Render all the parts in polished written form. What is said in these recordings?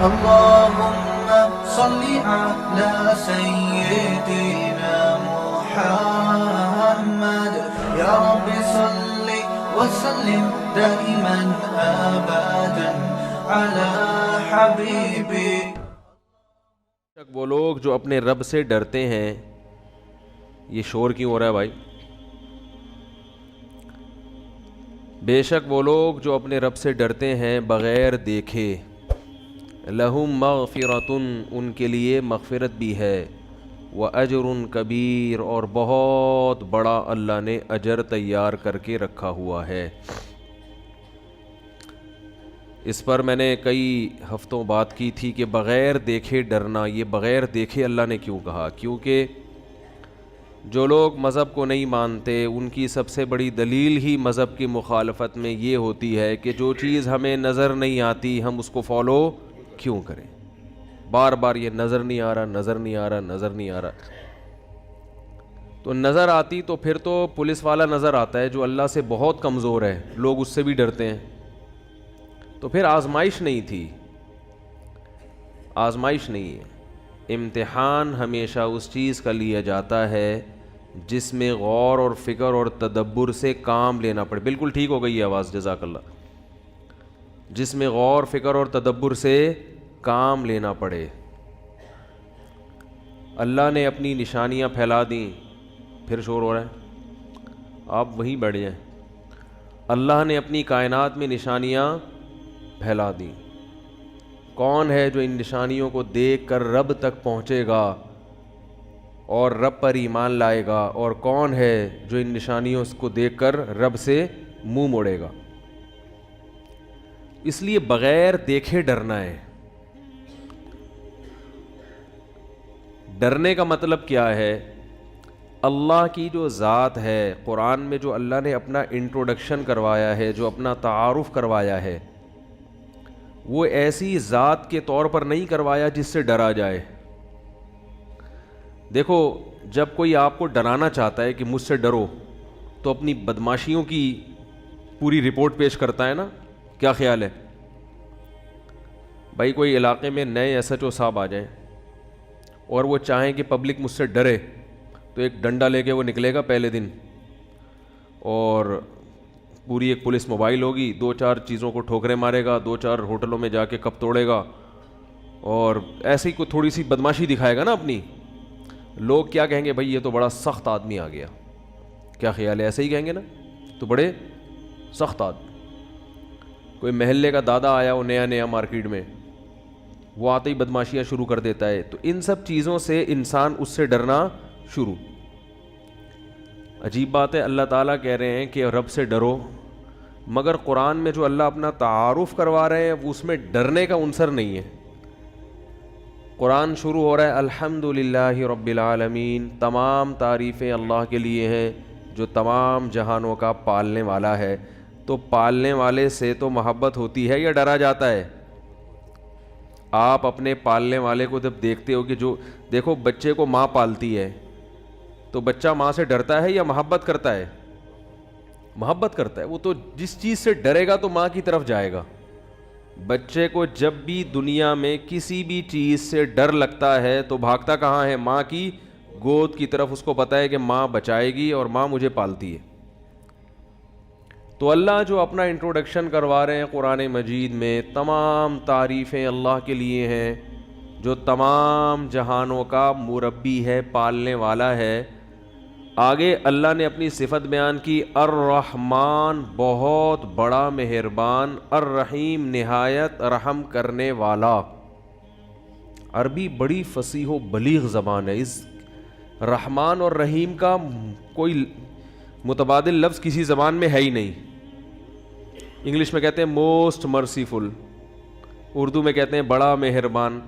اللهم صل على سيدنا محمد يا رب صل وسلم دائما ابدا على حبيبك. وہ لوگ جو اپنے رب سے ڈرتے ہیں، یہ شور کیوں ہو رہا ہے بھائی؟ بے شک وہ لوگ جو اپنے رب سے ڈرتے ہیں بغیر دیکھے، لہم مغفرۃ، ان کے لیے مغفرت بھی ہے، واجر کبیر، اور بہت بڑا اللہ نے اجر تیار کر کے رکھا ہوا ہے. اس پر میں نے کئی ہفتوں بات کی تھی کہ بغیر دیکھے ڈرنا، یہ بغیر دیکھے اللہ نے کیوں کہا؟ کیونکہ جو لوگ مذہب کو نہیں مانتے ان کی سب سے بڑی دلیل ہی مذہب کی مخالفت میں یہ ہوتی ہے کہ جو چیز ہمیں نظر نہیں آتی ہم اس کو فالو کیوں کریں؟ بار بار یہ نظر نہیں آ رہا، نظر نہیں آ رہا، نظر نہیں آ رہا. تو نظر آتی تو پھر تو پولیس والا نظر آتا ہے جو اللہ سے بہت کمزور ہے، لوگ اس سے بھی ڈرتے ہیں. تو پھر آزمائش نہیں تھی، آزمائش نہیں ہے. امتحان ہمیشہ اس چیز کا لیا جاتا ہے جس میں غور اور فکر اور تدبر سے کام لینا پڑے. بالکل ٹھیک ہو گئی ہے آواز، جزاک اللہ. جس میں غور فکر اور تدبر سے کام لینا پڑے. اللہ نے اپنی نشانیاں پھیلا دیں. پھر شور ہو رہا ہے، آپ وہیں بیٹھ جائیں. اللہ نے اپنی کائنات میں نشانیاں پھیلا دیں. کون ہے جو ان نشانیوں کو دیکھ کر رب تک پہنچے گا اور رب پر ایمان لائے گا؟ اور کون ہے جو ان نشانیوں کو دیکھ کر رب سے منہ موڑے گا؟ اس لیے بغیر دیکھے ڈرنا ہے. ڈرنے کا مطلب کیا ہے؟ اللہ کی جو ذات ہے، قرآن میں جو اللہ نے اپنا انٹروڈکشن کروایا ہے، جو اپنا تعارف کروایا ہے، وہ ایسی ذات کے طور پر نہیں کروایا جس سے ڈرا جائے. دیکھو، جب کوئی آپ کو ڈرانا چاہتا ہے کہ مجھ سے ڈرو تو اپنی بدماشیوں کی پوری رپورٹ پیش کرتا ہے نا. کیا خیال ہے بھائی؟ کوئی علاقے میں نئے ایس ایچ او صاحب آ جائیں اور وہ چاہیں کہ پبلک مجھ سے ڈرے تو ایک ڈنڈا لے کے وہ نکلے گا پہلے دن، اور پوری ایک پولیس موبائل ہوگی، 2-4 چیزوں کو ٹھوکریں مارے گا، 2-4 ہوٹلوں میں جا کے کپ توڑے گا، اور ایسی کوئی تھوڑی سی بدماشی دکھائے گا نا اپنی. لوگ کیا کہیں گے؟ بھائی یہ تو بڑا سخت آدمی آ گیا. کیا خیال ہے؟ ایسے ہی کہیں گے نا، تو بڑے سخت آدمی. کوئی محلے کا دادا آیا ہو نیا نیا مارکیٹ میں، وہ آتے ہی بدماشیاں شروع کر دیتا ہے. تو ان سب چیزوں سے انسان اس سے ڈرنا شروع. عجیب بات ہے، اللہ تعالیٰ کہہ رہے ہیں کہ رب سے ڈرو، مگر قرآن میں جو اللہ اپنا تعارف کروا رہے ہیں وہ اس میں ڈرنے کا عنصر نہیں ہے. قرآن شروع ہو رہا ہے الحمدللہ رب العالمین، تمام تعریفیں اللہ کے لیے ہیں جو تمام جہانوں کا پالنے والا ہے. تو پالنے والے سے تو محبت ہوتی ہے یا ڈرا جاتا ہے؟ آپ اپنے پالنے والے کو جب دیکھتے ہو کہ جو دیکھو بچے کو ماں پالتی ہے تو بچہ ماں سے ڈرتا ہے یا محبت کرتا ہے؟ محبت کرتا ہے. وہ تو جس چیز سے ڈرے گا تو ماں کی طرف جائے گا. بچے کو جب بھی دنیا میں کسی بھی چیز سے ڈر لگتا ہے تو بھاگتا کہاں ہے؟ ماں کی گود کی طرف. اس کو پتہ ہے کہ ماں بچائے گی اور ماں مجھے پالتی ہے. تو اللہ جو اپنا انٹروڈکشن کروا رہے ہیں قرآن مجید میں، تمام تعریفیں اللہ کے لیے ہیں جو تمام جہانوں کا مربی ہے، پالنے والا ہے. آگے اللہ نے اپنی صفت بیان کی، الرحمن، بہت بڑا مہربان، الرحیم، نہایت رحم کرنے والا. عربی بڑی فصیح و بلیغ زبان ہے. اس رحمان اور رحیم کا کوئی متبادل لفظ کسی زبان میں ہے ہی نہیں. انگلش میں کہتے ہیں موسٹ مرسیفل، اردو میں کہتے ہیں بڑا مہربان.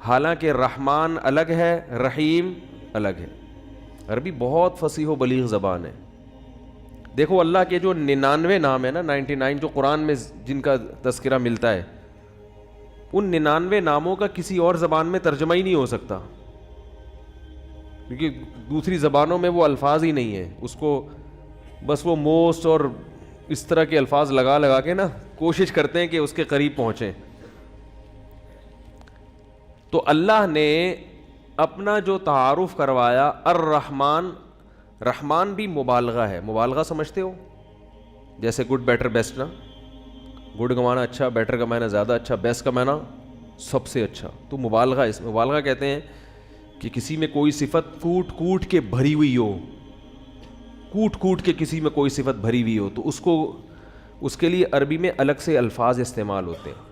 حالانکہ رحمان الگ ہے، رحیم الگ ہے. عربی بہت فصیح و بلیغ زبان ہے. دیکھو اللہ کے جو 99 نام ہے نا، 99 جو قرآن میں جن کا تذکرہ ملتا ہے، ان 99 ناموں کا کسی اور زبان میں ترجمہ ہی نہیں ہو سکتا، کیونکہ دوسری زبانوں میں وہ الفاظ ہی نہیں ہیں. اس کو بس وہ موسٹ اور اس طرح کے الفاظ لگا لگا کے نا کوشش کرتے ہیں کہ اس کے قریب پہنچیں. تو اللہ نے اپنا جو تعارف کروایا الرحمن، رحمان بھی مبالغہ ہے. مبالغہ سمجھتے ہو؟ جیسے گڈ بیٹر بیسٹ نا، گڈ کا معنی اچھا، بیٹر کا معنی زیادہ اچھا، بیسٹ کا معنی سب سے اچھا. تو مبالغہ، اس مبالغہ کہتے ہیں کہ کسی میں کوئی صفت کوٹ کوٹ کے بھری ہوئی ہو، کوٹ کوٹ کے کسی میں کوئی صفت بھری ہوئی ہو، تو اس کے لیے عربی میں الگ سے الفاظ استعمال ہوتے ہیں.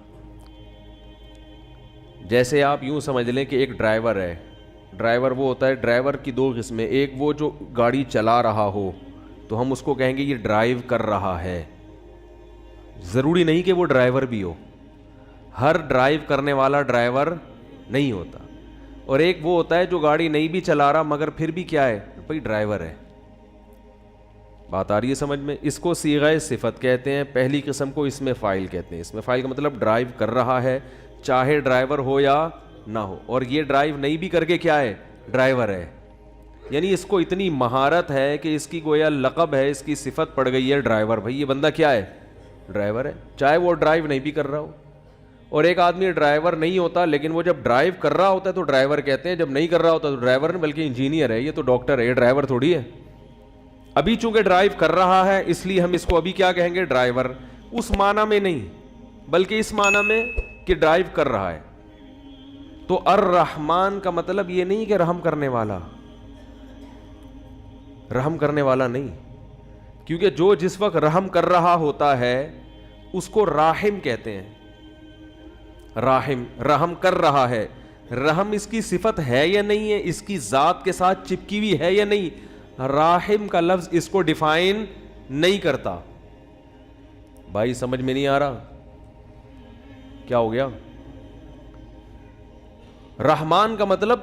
جیسے آپ یوں سمجھ لیں کہ ایک ڈرائیور ہے. ڈرائیور وہ ہوتا ہے، ڈرائیور کی دو قسمیں، ایک وہ جو گاڑی چلا رہا ہو تو ہم اس کو کہیں گے یہ ڈرائیو کر رہا ہے. ضروری نہیں کہ وہ ڈرائیور بھی ہو، ہر ڈرائیو کرنے والا ڈرائیور نہیں ہوتا. اور ایک وہ ہوتا ہے جو گاڑی نہیں بھی چلا رہا مگر پھر بھی کیا ہے بھائی، ڈرائیور ہے. بات آ رہی ہے سمجھ میں؟ اس کو صیغہ صفت کہتے ہیں. پہلی قسم کو اسم فاعل کہتے ہیں. اسم فاعل کا مطلب ڈرائیو کر رہا ہے، چاہے ڈرائیور ہو یا نہ ہو. اور یہ ڈرائیو نہیں بھی کر کے کیا ہے، ڈرائیور ہے. یعنی اس کو اتنی مہارت ہے کہ اس کی گویا لقب ہے، اس کی صفت پڑ گئی ہے ڈرائیور. بھائی یہ بندہ کیا ہے، ڈرائیور ہے، چاہے وہ ڈرائیو نہیں بھی کر رہا ہو. اور ایک آدمی ڈرائیور نہیں ہوتا لیکن وہ جب ڈرائیو کر رہا ہوتا ہے تو ڈرائیور کہتے ہیں، جب نہیں کر رہا ہوتا تو ڈرائیور نہیں بلکہ انجینئر ہے، یہ تو ڈاکٹر ہے، یہ ڈرائیور تھوڑی ہے. ابھی چونکہ ڈرائیو کر رہا ہے اس لیے ہم اس کو ابھی کیا کہیں گے، ڈرائیور. اس معنی میں نہیں بلکہ اس معنی میں کہ ڈرائیو کر رہا ہے. تو الرحمن کا مطلب یہ نہیں کہ رحم کرنے والا، رحم کرنے والا نہیں، کیونکہ جو جس وقت رحم کر رہا ہوتا ہے اس کو راحم کہتے ہیں. راحم، رحم کر رہا ہے. رحم اس کی صفت ہے یا نہیں ہے، اس کی ذات کے ساتھ چپکی ہوئی ہے یا نہیں، راحم کا لفظ اس کو ڈیفائن نہیں کرتا. بھائی سمجھ میں نہیں آ رہا کیا ہو گیا؟ رحمان کا مطلب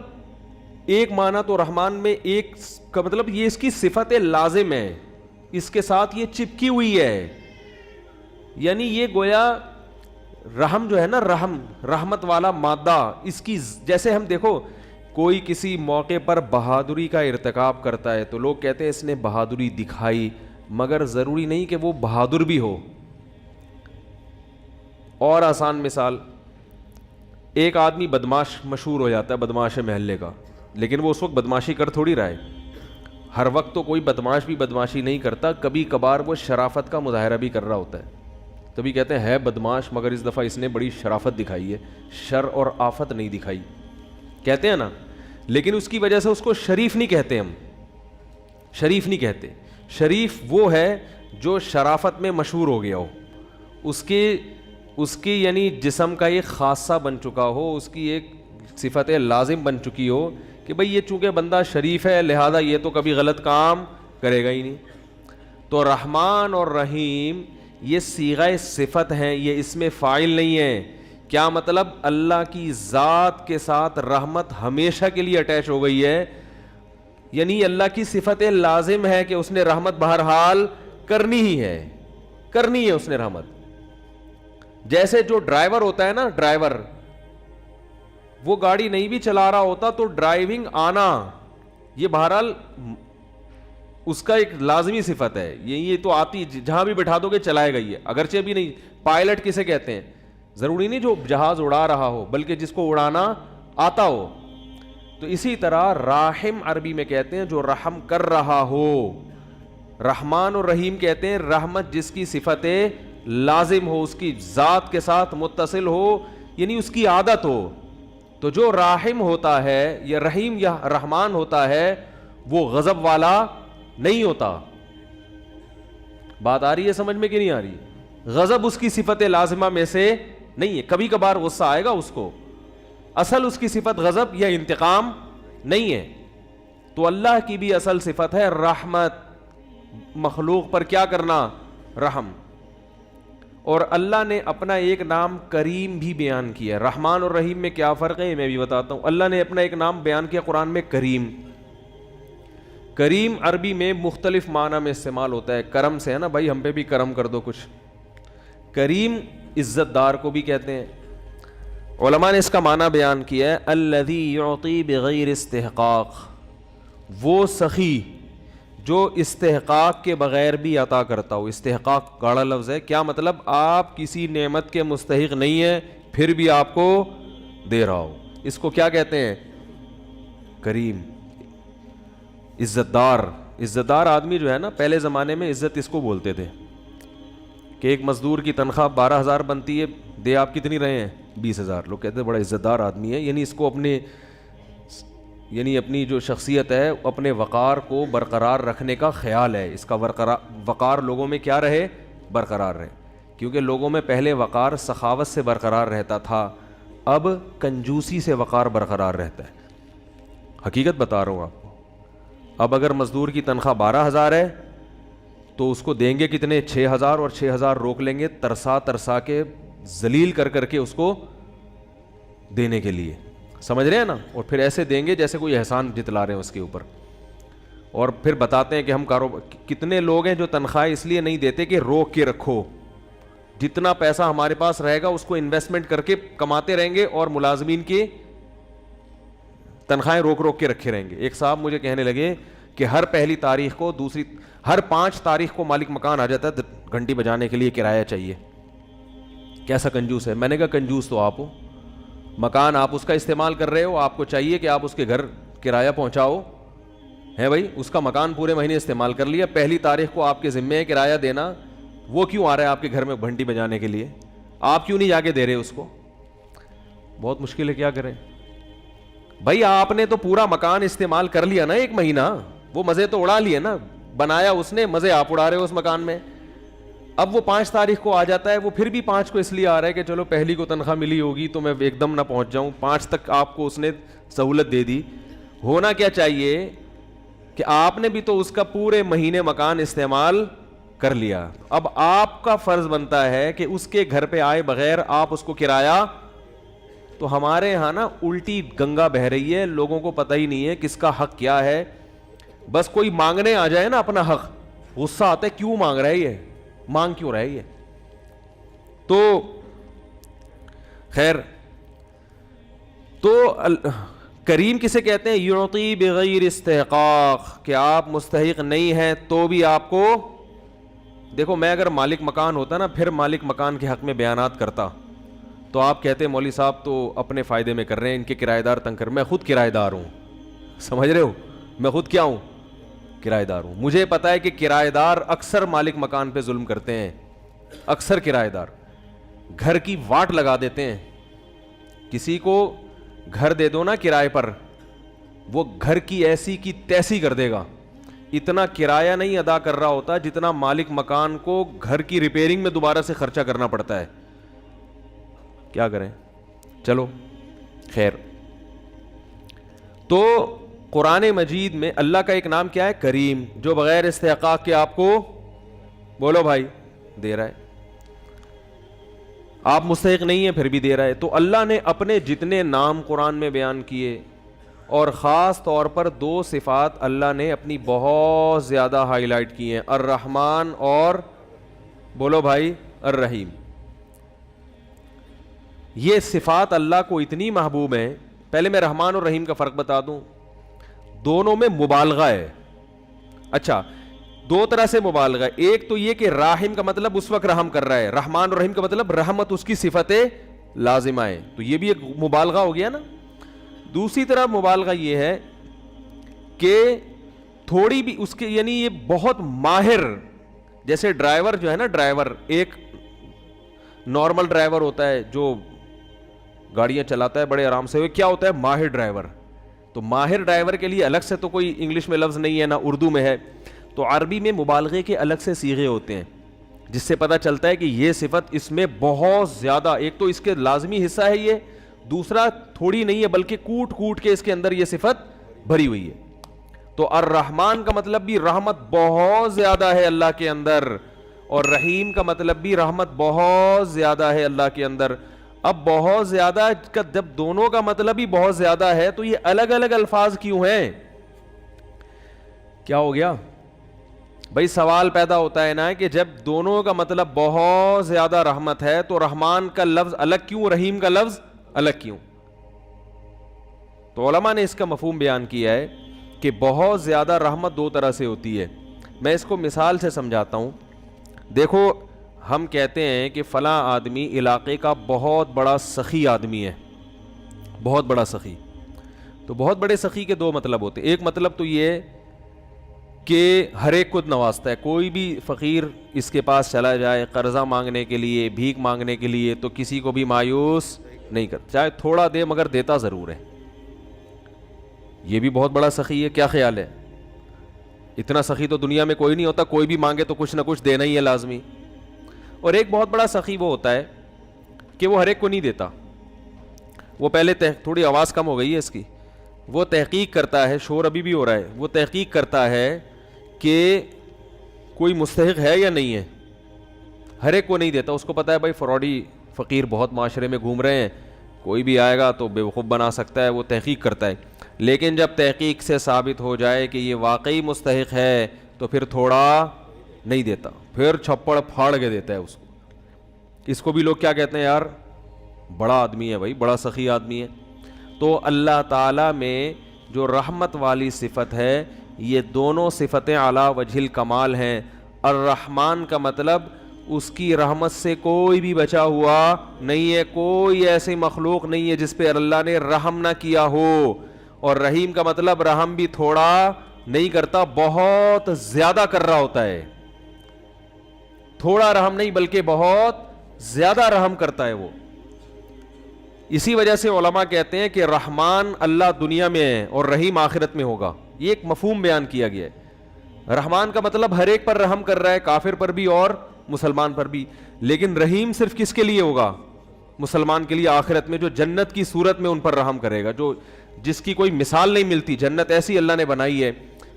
ایک معنی تو رحمان میں ایک کا مطلب یہ اس کی صفت لازم ہے، اس کے ساتھ یہ چپکی ہوئی ہے. یعنی یہ گویا رحم جو ہے نا، رحم رحمت والا مادہ، اس کی جیسے ہم دیکھو کوئی کسی موقع پر بہادری کا ارتکاب کرتا ہے تو لوگ کہتے ہیں اس نے بہادری دکھائی، مگر ضروری نہیں کہ وہ بہادر بھی ہو. اور آسان مثال، ایک آدمی بدماش مشہور ہو جاتا ہے، بدماش ہے محلے کا، لیکن وہ اس وقت بدماشی کر تھوڑی رہا ہے. ہر وقت تو کوئی بدماش بھی بدماشی نہیں کرتا، کبھی کبھار وہ شرافت کا مظاہرہ بھی کر رہا ہوتا ہے. تبھی کہتے ہیں ہے بدماش مگر اس دفعہ اس نے بڑی شرافت دکھائی ہے، شر اور آفت نہیں دکھائی، کہتے ہیں نا. لیکن اس کی وجہ سے اس کو شریف نہیں کہتے، ہم شریف نہیں کہتے. شریف وہ ہے جو شرافت میں مشہور ہو گیا ہو، اس کی یعنی جسم کا ایک خاصہ بن چکا ہو، اس کی ایک صفت لازم بن چکی ہو کہ بھئی یہ چونکہ بندہ شریف ہے لہذا یہ تو کبھی غلط کام کرے گا ہی نہیں. تو رحمان اور رحیم یہ صیغہ صفت ہیں، یہ اسم فاعل نہیں ہے. کیا مطلب؟ اللہ کی ذات کے ساتھ رحمت ہمیشہ کے لیے اٹیچ ہو گئی ہے، یعنی اللہ کی صفت لازم ہے کہ اس نے رحمت بہرحال کرنی ہی ہے، کرنی ہے اس نے رحمت. جیسے جو ڈرائیور ہوتا ہے نا، ڈرائیور وہ گاڑی نہیں بھی چلا رہا ہوتا تو ڈرائیونگ آنا یہ بہرحال اس کا ایک لازمی صفت ہے. یہ تو آتی جہاں بھی بٹھا دو گے چلائے گا یہ، اگرچہ بھی نہیں. پائلٹ کسے کہتے ہیں؟ ضروری نہیں جو جہاز اڑا رہا ہو بلکہ جس کو اڑانا آتا ہو. تو اسی طرح راحم عربی میں کہتے ہیں جو رحم کر رہا ہو. رحمان اور رحیم کہتے ہیں رحمت جس کی صفت لازم ہو، اس کی ذات کے ساتھ متصل ہو، یعنی اس کی عادت ہو. تو جو راحم ہوتا ہے یا رحیم یا رحمان ہوتا ہے وہ غضب والا نہیں ہوتا. بات آ رہی ہے سمجھ میں کہ نہیں آ رہی؟ غضب اس کی صفت لازمہ میں سے نہیں ہے. کبھی کبھار غصہ آئے گا اس کو، اصل اس کی صفت غضب یا انتقام نہیں ہے. تو اللہ کی بھی اصل صفت ہے رحمت، مخلوق پر کیا کرنا، رحم. اور اللہ نے اپنا ایک نام کریم بھی بیان کیا. رحمان اور رحیم میں کیا فرق ہے میں بھی بتاتا ہوں. اللہ نے اپنا ایک نام بیان کیا قرآن میں، کریم. کریم عربی میں مختلف معنی میں استعمال ہوتا ہے. کرم سے ہے نا بھائی، ہم پہ بھی کرم کر دو کچھ. کریم عزت دار کو بھی کہتے ہیں. علماء نے اس کا معنی بیان کیا ہے الذی یعطی بغیر استحقاق، وہ سخی جو استحقاق کے بغیر بھی عطا کرتا ہو. استحقاق گاڑا لفظ ہے. کیا مطلب؟ آپ کسی نعمت کے مستحق نہیں ہیں پھر بھی آپ کو دے رہا ہو. اس کو کیا کہتے ہیں؟ کریم، عزت دار. عزت دار آدمی جو ہے نا، پہلے زمانے میں عزت اس کو بولتے تھے کہ ایک مزدور کی تنخواہ 12,000 بنتی ہے، دے آپ کتنی رہے ہیں؟ 20,000. لوگ کہتے ہیں بڑا عزت دار آدمی ہے، یعنی اس کو اپنی جو شخصیت ہے، اپنے وقار کو برقرار رکھنے کا خیال ہے. اس کا وقار لوگوں میں کیا رہے؟ برقرار رہے. کیونکہ لوگوں میں پہلے وقار سخاوت سے برقرار رہتا تھا، اب کنجوسی سے وقار برقرار رہتا ہے. حقیقت بتا رہا ہوں آپ کو. اب اگر مزدور کی تنخواہ 12,000 ہے تو اس کو دیں گے کتنے؟ 6,000، اور 6,000 روک لیں گے ترسا کے ذلیل کر کے اس کو دینے کے لیے. سمجھ رہے ہیں نا؟ اور پھر ایسے دیں گے جیسے کوئی احسان جتلا رہے ہیں اس کے اوپر. اور پھر بتاتے ہیں کہ ہم کتنے لوگ ہیں جو تنخواہ اس لیے نہیں دیتے کہ روک کے رکھو، جتنا پیسہ ہمارے پاس رہے گا اس کو انویسٹمنٹ کر کے کماتے رہیں گے اور ملازمین کی تنخواہیں روک کے رکھے رہیں گے. ایک صاحب مجھے کہنے لگے کہ ہر پہلی تاریخ کو ہر 5 تاریخ کو مالک مکان آ جاتا ہے گھنٹی بجانے کے لیے کرایہ چاہیے. کیسا کنجوس ہے؟ میں نے کہا کنجوس تو آپ ہو، مکان آپ اس کا استعمال کر رہے ہو، آپ کو چاہیے کہ آپ اس کے گھر کرایہ پہنچاؤ. ہے بھائی، اس کا مکان پورے مہینے استعمال کر لیا، پہلی تاریخ کو آپ کے ذمے ہے کرایہ دینا، وہ کیوں آ رہا ہے آپ کے گھر میں گھنٹی بجانے کے لیے؟ آپ کیوں نہیں جا کے دے رہے اس کو؟ بہت مشکل ہے، کیا کریں بھائی؟ آپ نے تو پورا مکان استعمال کر لیا نا ایک مہینہ، وہ مزے تو اڑا لیے نا، بنایا اس نے، مزے آپ اڑا رہے ہو اس مکان میں. اب وہ 5 تاریخ کو آ جاتا ہے، وہ پھر بھی 5 کو اس لیے آ رہا ہے کہ چلو پہلی کو تنخواہ ملی ہوگی تو میں ایک دم نہ پہنچ جاؤں. 5 تک آپ کو اس نے سہولت دے دی. ہونا کیا چاہیے کہ آپ نے بھی تو اس کا پورے مہینے مکان استعمال کر لیا. اب آپ کا فرض بنتا ہے کہ اس کے گھر پہ آئے بغیر آپ اس کو کرایہ. تو ہمارے ہاں نا الٹی گنگا بہہ رہی ہے، لوگوں کو پتہ ہی نہیں ہے کس کا حق کیا ہے. بس کوئی مانگنے آ جائے نا اپنا حق، غصہ آتا ہے کیوں مانگ رہا ہے یہ، مانگ کیوں رہا ہے یہ. تو خیر، تو کریم کسے کہتے ہیں؟ یعطی بغیر استحقاق، کہ آپ مستحق نہیں ہیں تو بھی آپ کو. دیکھو میں اگر مالک مکان ہوتا نا، پھر مالک مکان کے حق میں بیانات کرتا تو آپ کہتے مولوی صاحب تو اپنے فائدے میں کر رہے ہیں، ان کے کرایہ دار تنگ کر. میں خود کرایہ دار ہوں، سمجھ رہے ہو؟ میں خود کیا ہوں؟ کرایہ دار ہوں. مجھے پتا ہے کہ کرایہ دار اکثر مالک مکان پہ ظلم کرتے ہیں. اکثر کرایہ دار گھر کی واٹ لگا دیتے ہیں. کسی کو گھر دے دو نا کرائے پر، وہ گھر کی ایسی کی تیسی کر دے گا. اتنا کرایہ نہیں ادا کر رہا ہوتا جتنا مالک مکان کو گھر کی ریپیئرنگ میں دوبارہ سے خرچہ کرنا پڑتا ہے. کیا کریں؟ چلو خیر. تو قرآن مجید میں اللہ کا ایک نام کیا ہے؟ کریم، جو بغیر استحقاق کے آپ کو، بولو بھائی، دے رہا ہے. آپ مستحق نہیں ہیں پھر بھی دے رہا ہے. تو اللہ نے اپنے جتنے نام قرآن میں بیان کیے، اور خاص طور پر 2 صفات اللہ نے اپنی بہت زیادہ ہائی لائٹ کی ہیں، الرحمن اور بولو بھائی الرحیم. یہ صفات اللہ کو اتنی محبوب ہیں. پہلے میں رحمان اور رحیم کا فرق بتا دوں. دونوں میں مبالغہ ہے. اچھا، 2 طرح سے مبالغہ ہے. ایک تو یہ کہ راحم کا مطلب اس وقت رحم کر رہا ہے، رحمان اور رحیم کا مطلب رحمت اس کی صفت لازمہ ہے، تو یہ بھی ایک مبالغہ ہو گیا نا. دوسری طرف مبالغہ یہ ہے کہ تھوڑی بھی اس کے، یعنی یہ بہت ماہر، جیسے ڈرائیور جو ہے نا، ڈرائیور ایک نارمل ڈرائیور ہوتا ہے جو گاڑیاں چلاتا ہے بڑے آرام سے، وہ کیا ہوتا ہے؟ ماہر ڈرائیور. تو ماہر ڈرائیور کے لیے الگ سے تو کوئی انگلش میں لفظ نہیں ہے، نہ اردو میں ہے. تو عربی میں مبالغے کے الگ سے صیغے ہوتے ہیں، جس سے پتہ چلتا ہے کہ یہ صفت اس میں بہت زیادہ، ایک تو اس کے لازمی حصہ ہے یہ، دوسرا تھوڑی نہیں ہے بلکہ کوٹ کے اس کے اندر یہ صفت بھری ہوئی ہے. تو الرحمن کا مطلب بھی رحمت بہت زیادہ ہے اللہ کے اندر، اور رحیم کا مطلب بھی رحمت بہت زیادہ ہے اللہ کے اندر. اب بہت زیادہ کا جب دونوں کا مطلب ہی بہت زیادہ ہے تو یہ الگ الگ الفاظ کیوں ہیں؟ کیا ہو گیا بھائی؟ سوال پیدا ہوتا ہے نا کہ جب دونوں کا مطلب بہت زیادہ رحمت ہے تو رحمان کا لفظ الگ کیوں، رحیم کا لفظ الگ کیوں؟ تو علماء نے اس کا مفہوم بیان کیا ہے کہ بہت زیادہ رحمت 2 طرح سے ہوتی ہے. میں اس کو مثال سے سمجھاتا ہوں. دیکھو، ہم کہتے ہیں کہ فلاں آدمی علاقے کا بہت بڑا سخی آدمی ہے، بہت بڑا سخی. تو بہت بڑے سخی کے دو مطلب ہوتے ہیں. ایک مطلب تو یہ کہ ہر ایک کو نوازتا ہے, کوئی بھی فقیر اس کے پاس چلا جائے قرضہ مانگنے کے لیے, بھیک مانگنے کے لیے, تو کسی کو بھی مایوس نہیں کرتا, چاہے تھوڑا دے مگر دیتا ضرور ہے. یہ بھی بہت بڑا سخی ہے. کیا خیال ہے؟ اتنا سخی تو دنیا میں کوئی نہیں ہوتا, کوئی بھی مانگے تو کچھ نہ کچھ دینا ہی ہے لازمی. اور ایک بہت بڑا سخی وہ ہوتا ہے کہ وہ ہر ایک کو نہیں دیتا. وہ پہلے تھوڑی آواز کم ہو گئی ہے اس کی, وہ تحقیق کرتا ہے, شور ابھی بھی ہو رہا ہے, وہ تحقیق کرتا ہے کہ کوئی مستحق ہے یا نہیں ہے. ہر ایک کو نہیں دیتا, اس کو پتا ہے بھائی فراڈی فقیر بہت معاشرے میں گھوم رہے ہیں, کوئی بھی آئے گا تو بیوقوف بنا سکتا ہے, وہ تحقیق کرتا ہے. لیکن جب تحقیق سے ثابت ہو جائے کہ یہ واقعی مستحق ہے تو پھر تھوڑا نہیں دیتا, پھر چھپڑ پھاڑ کے دیتا ہے اس کو. اس کو بھی لوگ کیا کہتے ہیں؟ یار بڑا آدمی ہے بھائی, بڑا سخی آدمی ہے. تو اللہ تعالیٰ میں جو رحمت والی صفت ہے, یہ دونوں صفتیں اعلیٰ وجہ الکمال ہیں. الرحمن کا مطلب اس کی رحمت سے کوئی بھی بچا ہوا نہیں ہے, کوئی ایسی مخلوق نہیں ہے جس پہ اللہ نے رحم نہ کیا ہو. اور رحیم کا مطلب رحم بھی تھوڑا نہیں کرتا, بہت زیادہ کر رہا ہوتا ہے. تھوڑا رحم نہیں بلکہ بہت زیادہ رحم کرتا ہے وہ. اسی وجہ سے علماء کہتے ہیں کہ رحمان اللہ دنیا میں ہے اور رحیم آخرت میں ہوگا. یہ ایک مفہوم بیان کیا گیا ہے. رحمان کا مطلب ہر ایک پر رحم کر رہا ہے, کافر پر بھی اور مسلمان پر بھی. لیکن رحیم صرف کس کے لیے ہوگا؟ مسلمان کے لیے آخرت میں, جو جنت کی صورت میں ان پر رحم کرے گا, جو جس کی کوئی مثال نہیں ملتی. جنت ایسی اللہ نے بنائی ہے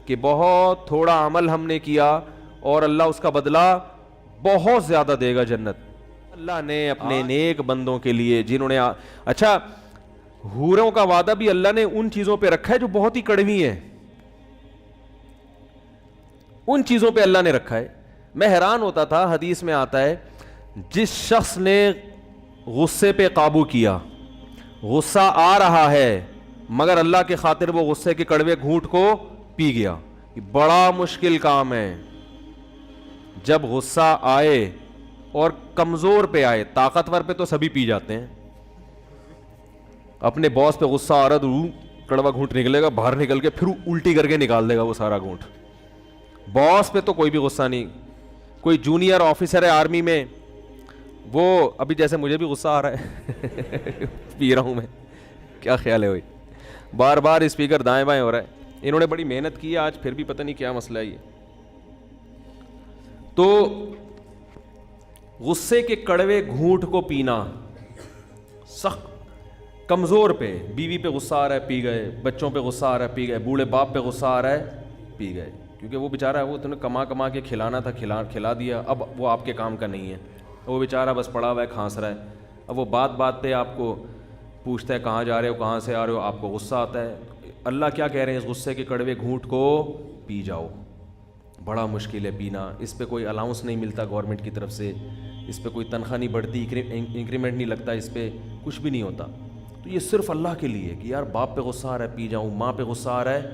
کہ بہت تھوڑا عمل ہم نے کیا اور اللہ اس کا بدلہ بہت زیادہ دے گا. جنت اللہ نے اپنے نیک بندوں کے لیے جنہوں نے اچھا حوروں کا وعدہ بھی اللہ نے ان چیزوں پہ رکھا ہے جو بہت ہی کڑوی ہیں, ان چیزوں پہ اللہ نے رکھا ہے. میں حیران ہوتا تھا, حدیث میں آتا ہے جس شخص نے غصے پہ قابو کیا, غصہ آ رہا ہے مگر اللہ کے خاطر وہ غصے کے کڑوے گھونٹ کو پی گیا. یہ بڑا مشکل کام ہے. جب غصہ آئے اور کمزور پہ آئے, طاقتور پہ تو سبھی پی جاتے ہیں. اپنے باس پہ غصہ آ رہا تو کڑوا گھونٹ نکلے گا, باہر نکل کے پھر الٹی کر کے نکال دے گا وہ سارا گھونٹ. باس پہ تو کوئی بھی غصہ نہیں. کوئی جونیئر آفیسر ہے آرمی میں, وہ ابھی جیسے مجھے بھی غصہ آ رہا ہے پی رہا ہوں میں, کیا خیال ہے بھائی؟ بار بار اسپیکر دائیں بائیں ہو رہا ہے. انہوں نے بڑی محنت کی ہے آج, پھر بھی پتہ نہیں کیا مسئلہ ہے یہ. تو غصے کے کڑوے گھونٹ کو پینا سخت. کمزور پہ, بیوی پہ غصہ آ رہا ہے پی گئے, بچوں پہ غصہ آ رہا ہے پی گئے, بوڑھے باپ پہ غصہ آ رہا ہے پی گئے, کیونکہ وہ بیچارہ ہے, وہ تو نے کما کے کھلانا تھا, کھلا دیا, اب وہ آپ کے کام کا نہیں ہے. وہ بیچارہ بس پڑا ہوا ہے, کھانس رہا ہے. اب وہ بات پہ آپ کو پوچھتا ہے کہاں جا رہے ہو, کہاں سے آ رہے ہو, آپ کو غصہ آتا ہے. اللہ کیا کہہ رہے ہیں؟ اس غصے کے کڑوے گھونٹ کو پی جاؤ. بڑا مشکل ہے پینا. اس پہ کوئی الاؤنس نہیں ملتا گورنمنٹ کی طرف سے, اس پہ کوئی تنخواہ نہیں بڑھتی, انکریمنٹ نہیں لگتا, اس پہ کچھ بھی نہیں ہوتا. تو یہ صرف اللہ کے لیے کہ یار باپ پہ غصہ آ رہا ہے پی جاؤں, ماں پہ غصہ آ رہا ہے,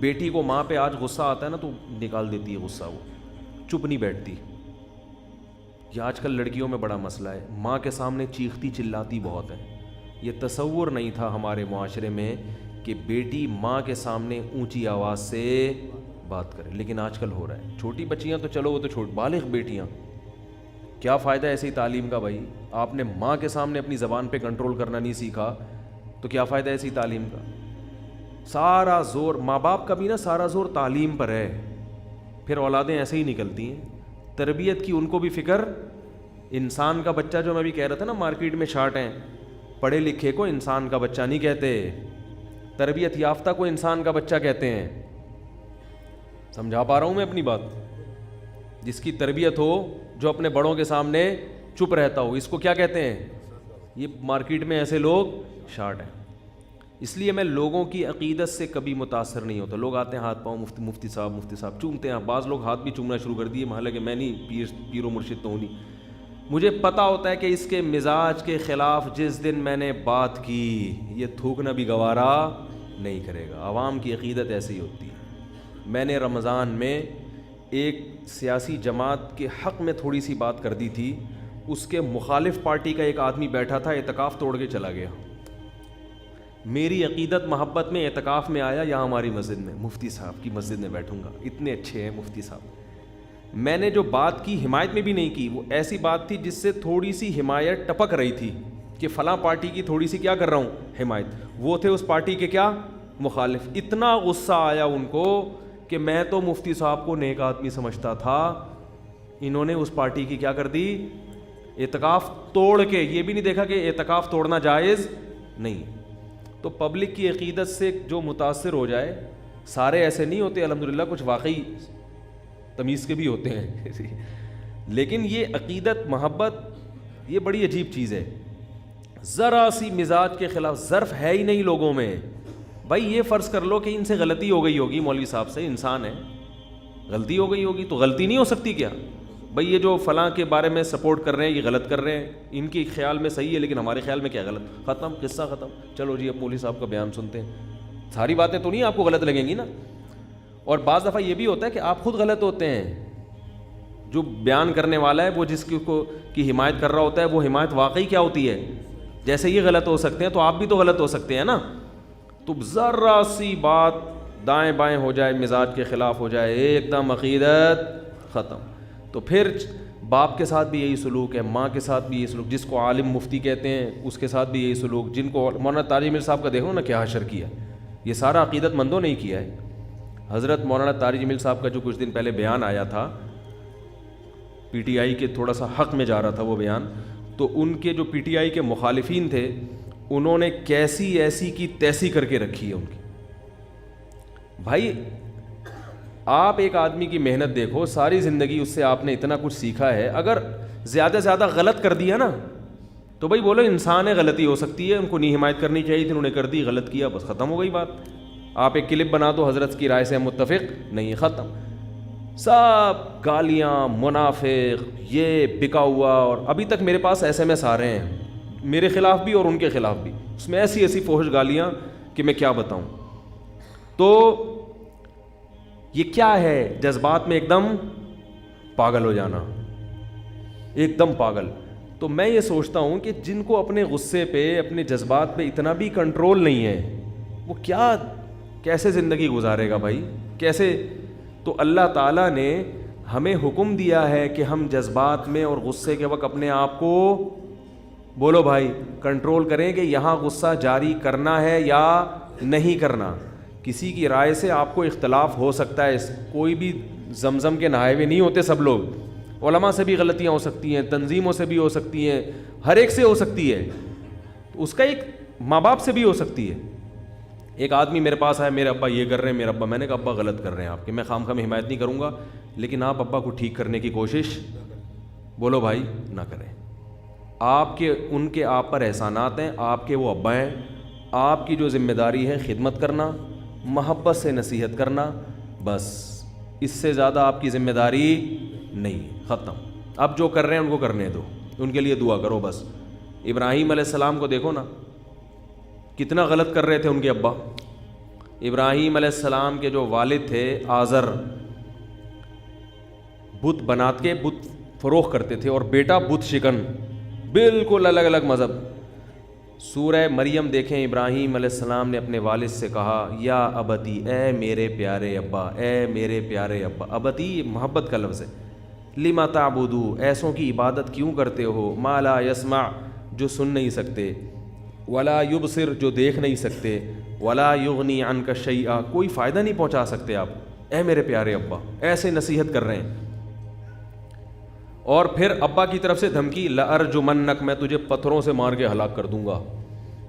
بیٹی کو ماں پہ آج غصہ آتا ہے نا تو نکال دیتی ہے غصہ, وہ چپ نہیں بیٹھتی. یہ آج کل لڑکیوں میں بڑا مسئلہ ہے, ماں کے سامنے چیختی چلاتی بہت ہے. یہ تصور نہیں تھا ہمارے معاشرے میں کہ بیٹی ماں کے سامنے اونچی آواز سے بات کرے, لیکن آج کل ہو رہا ہے. چھوٹی بچیاں تو چلو, وہ تو بالغ بیٹیاں, کیا فائدہ ایسی تعلیم کا بھائی؟ آپ نے ماں کے سامنے اپنی زبان پہ کنٹرول کرنا نہیں سیکھا تو کیا فائدہ ایسی تعلیم کا؟ سارا زور ماں باپ کا بھی نا, سارا زور تعلیم پر ہے, پھر اولادیں ایسے ہی نکلتی ہیں. تربیت کی ان کو بھی فکر. انسان کا بچہ, جو میں بھی کہہ رہا تھا نا مارکیٹ میں شارٹ ہیں, پڑھے لکھے کو انسان کا بچہ نہیں کہتے, تربیت یافتہ کو انسان کا بچہ کہتے ہیں. سمجھا پا رہا ہوں میں اپنی بات؟ جس کی تربیت ہو, جو اپنے بڑوں کے سامنے چپ رہتا ہو, اس کو کیا کہتے ہیں؟ یہ مارکیٹ میں ایسے لوگ شارٹ ہیں. اس لیے میں لوگوں کی عقیدت سے کبھی متاثر نہیں ہوتا. لوگ آتے ہیں ہاتھ پاؤں مفتی صاحب چومتے ہیں, بعض لوگ ہاتھ بھی چومنا شروع کر دیے, حالانکہ میں نہیں پیر و مرشد تو ہوں نہیں. مجھے پتہ ہوتا ہے کہ اس کے مزاج کے خلاف جس دن میں نے بات کی, یہ تھوکنا بھی گوارا نہیں کرے گا. عوام کی عقیدت ایسی ہی ہوتی ہے. میں نے رمضان میں ایک سیاسی جماعت کے حق میں تھوڑی سی بات کر دی تھی, اس کے مخالف پارٹی کا ایک آدمی بیٹھا تھا, اعتکاف توڑ کے چلا گیا. میری عقیدت محبت میں اعتکاف میں آیا یہاں ہماری مسجد میں، مفتی صاحب کی مسجد میں بیٹھوں گا، اتنے اچھے ہیں مفتی صاحب۔ میں نے جو بات کی حمایت میں بھی نہیں کی، وہ ایسی بات تھی جس سے تھوڑی سی حمایت ٹپک رہی تھی کہ فلاں پارٹی کی تھوڑی سی کیا کر رہا ہوں حمایت، وہ تھے اس پارٹی کے کیا مخالف۔ اتنا غصہ آیا ان کو کہ میں تو مفتی صاحب کو نیک آدمی سمجھتا تھا، انہوں نے اس پارٹی کی کیا کر دی، اعتکاف توڑ کے، یہ بھی نہیں دیکھا کہ اعتکاف توڑنا جائز نہیں۔ تو پبلک کی عقیدت سے جو متاثر ہو جائے، سارے ایسے نہیں ہوتے الحمدللہ، کچھ واقعی تمیز کے بھی ہوتے ہیں لیکن یہ عقیدت محبت یہ بڑی عجیب چیز ہے، ذرا سی مزاج کے خلاف ظرف ہے ہی نہیں لوگوں میں۔ بھائی یہ فرض کر لو کہ ان سے غلطی ہو گئی ہوگی، مولوی صاحب سے، انسان ہے، غلطی ہو گئی ہوگی تو غلطی نہیں ہو سکتی کیا؟ بھائی یہ جو فلاں کے بارے میں سپورٹ کر رہے ہیں یہ غلط کر رہے ہیں، ان کے خیال میں صحیح ہے لیکن ہمارے خیال میں کیا غلط، ختم، قصہ ختم، چلو جی اب مولوی صاحب کا بیان سنتے ہیں۔ ساری باتیں تو نہیں آپ کو غلط لگیں گی نا۔ اور بعض دفعہ یہ بھی ہوتا ہے کہ آپ خود غلط ہوتے ہیں، جو بیان کرنے والا ہے وہ جس کی حمایت کر رہا ہوتا ہے وہ حمایت واقعی کیا ہوتی ہے، جیسے یہ غلط ہو سکتے ہیں تو آپ بھی تو غلط ہو سکتے ہیں نا۔ تو ذرا سی بات دائیں بائیں ہو جائے، مزاج کے خلاف ہو جائے، ایک دم عقیدت ختم۔ تو پھر باپ کے ساتھ بھی یہی سلوک ہے، ماں کے ساتھ بھی یہی سلوک، جس کو عالم مفتی کہتے ہیں اس کے ساتھ بھی یہی سلوک، جن کو مولانا تاج مل صاحب کا دیکھو نا کیا حشر کیا، یہ سارا عقیدت مندوں نے ہی کیا ہے۔ حضرت مولانا طارق جمیل صاحب کا جو کچھ دن پہلے بیان آیا تھا، پی ٹی آئی کے تھوڑا سا حق میں جا رہا تھا وہ بیان، تو ان کے جو پی ٹی آئی کے مخالفین تھے انہوں نے کیسی ایسی کی تیسی کر کے رکھی ہے ان کی۔ بھائی آپ ایک آدمی کی محنت دیکھو، ساری زندگی اس سے آپ نے اتنا کچھ سیکھا ہے، اگر زیادہ سے زیادہ غلط کر دیا نا تو بھائی بولو انسان ہے، غلطی ہو سکتی ہے، ان کو نہیں حمایت کرنی چاہیے تھی، انہوں نے کر دی، غلط کیا، بس ختم ہو گئی بات۔ آپ ایک کلپ بنا دو حضرت کی رائے سے متفق نہیں، ختم، سب گالیاں، منافق، یہ بکا ہوا۔ اور ابھی تک میرے پاس ایس ایم ایس آ رہے ہیں میرے خلاف بھی اور ان کے خلاف بھی، اس میں ایسی ایسی فحش گالیاں کہ میں کیا بتاؤں۔ تو یہ کیا ہے، جذبات میں ایک دم پاگل ہو جانا، ایک دم پاگل۔ تو میں یہ سوچتا ہوں کہ جن کو اپنے غصے پہ، اپنے جذبات پہ اتنا بھی کنٹرول نہیں ہے، وہ کیا کیسے زندگی گزارے گا بھائی، کیسے؟ تو اللہ تعالیٰ نے ہمیں حکم دیا ہے کہ ہم جذبات میں اور غصے کے وقت اپنے آپ کو، بولو بھائی، کنٹرول کریں کہ یہاں غصہ جاری کرنا ہے یا نہیں کرنا۔ کسی کی رائے سے آپ کو اختلاف ہو سکتا ہے، کوئی بھی زمزم کے نہائے ہوئے نہیں ہوتے سب لوگ، علماء سے بھی غلطیاں ہو سکتی ہیں، تنظیموں سے بھی ہو سکتی ہیں، ہر ایک سے ہو سکتی ہے، اس کا ایک ماں باپ سے بھی ہو سکتی ہے۔ ایک آدمی میرے پاس آیا، میرے ابا یہ کر رہے ہیں، میرے ابا، میں نے کہا ابا غلط کر رہے ہیں آپ کے، میں خام خواہ حمایت نہیں کروں گا، لیکن آپ ابا کو ٹھیک کرنے کی کوشش، بولو بھائی، نہ کریں۔ آپ کے، ان کے آپ پر احسانات ہیں، آپ کے وہ ابا ہیں، آپ کی جو ذمہ داری ہے خدمت کرنا، محبت سے نصیحت کرنا، بس اس سے زیادہ آپ کی ذمہ داری نہیں، ختم۔ اب جو کر رہے ہیں ان کو کرنے دو، ان کے لیے دعا کرو بس۔ ابراہیم علیہ السلام کو دیکھو نا، کتنا غلط کر رہے تھے ان کے ابا۔ ابراہیم علیہ السلام کے جو والد تھے آزر، بت بنات کے بت فروخت کرتے تھے، اور بیٹا بت شکن، بالکل الگ الگ مذہب۔ سورہ مریم دیکھیں، ابراہیم علیہ السلام نے اپنے والد سے کہا، یا ابتی، اے میرے پیارے ابا، اے میرے پیارے ابا۔ ابتی محبت کا لفظ ہے۔ لما تعبدو، ایسوں کی عبادت کیوں کرتے ہو، ما لا یسمع، جو سن نہیں سکتے، ولا یبصر، جو دیکھ نہیں سکتے، ولا یغنی عنک شیئا، کوئی فائدہ نہیں پہنچا سکتے آپ، اے میرے پیارے ابا، ایسے نصیحت کر رہے ہیں۔ اور پھر ابا کی طرف سے دھمکی، لأرجمنک، میں تجھے پتھروں سے مار کے ہلاک کر دوں گا۔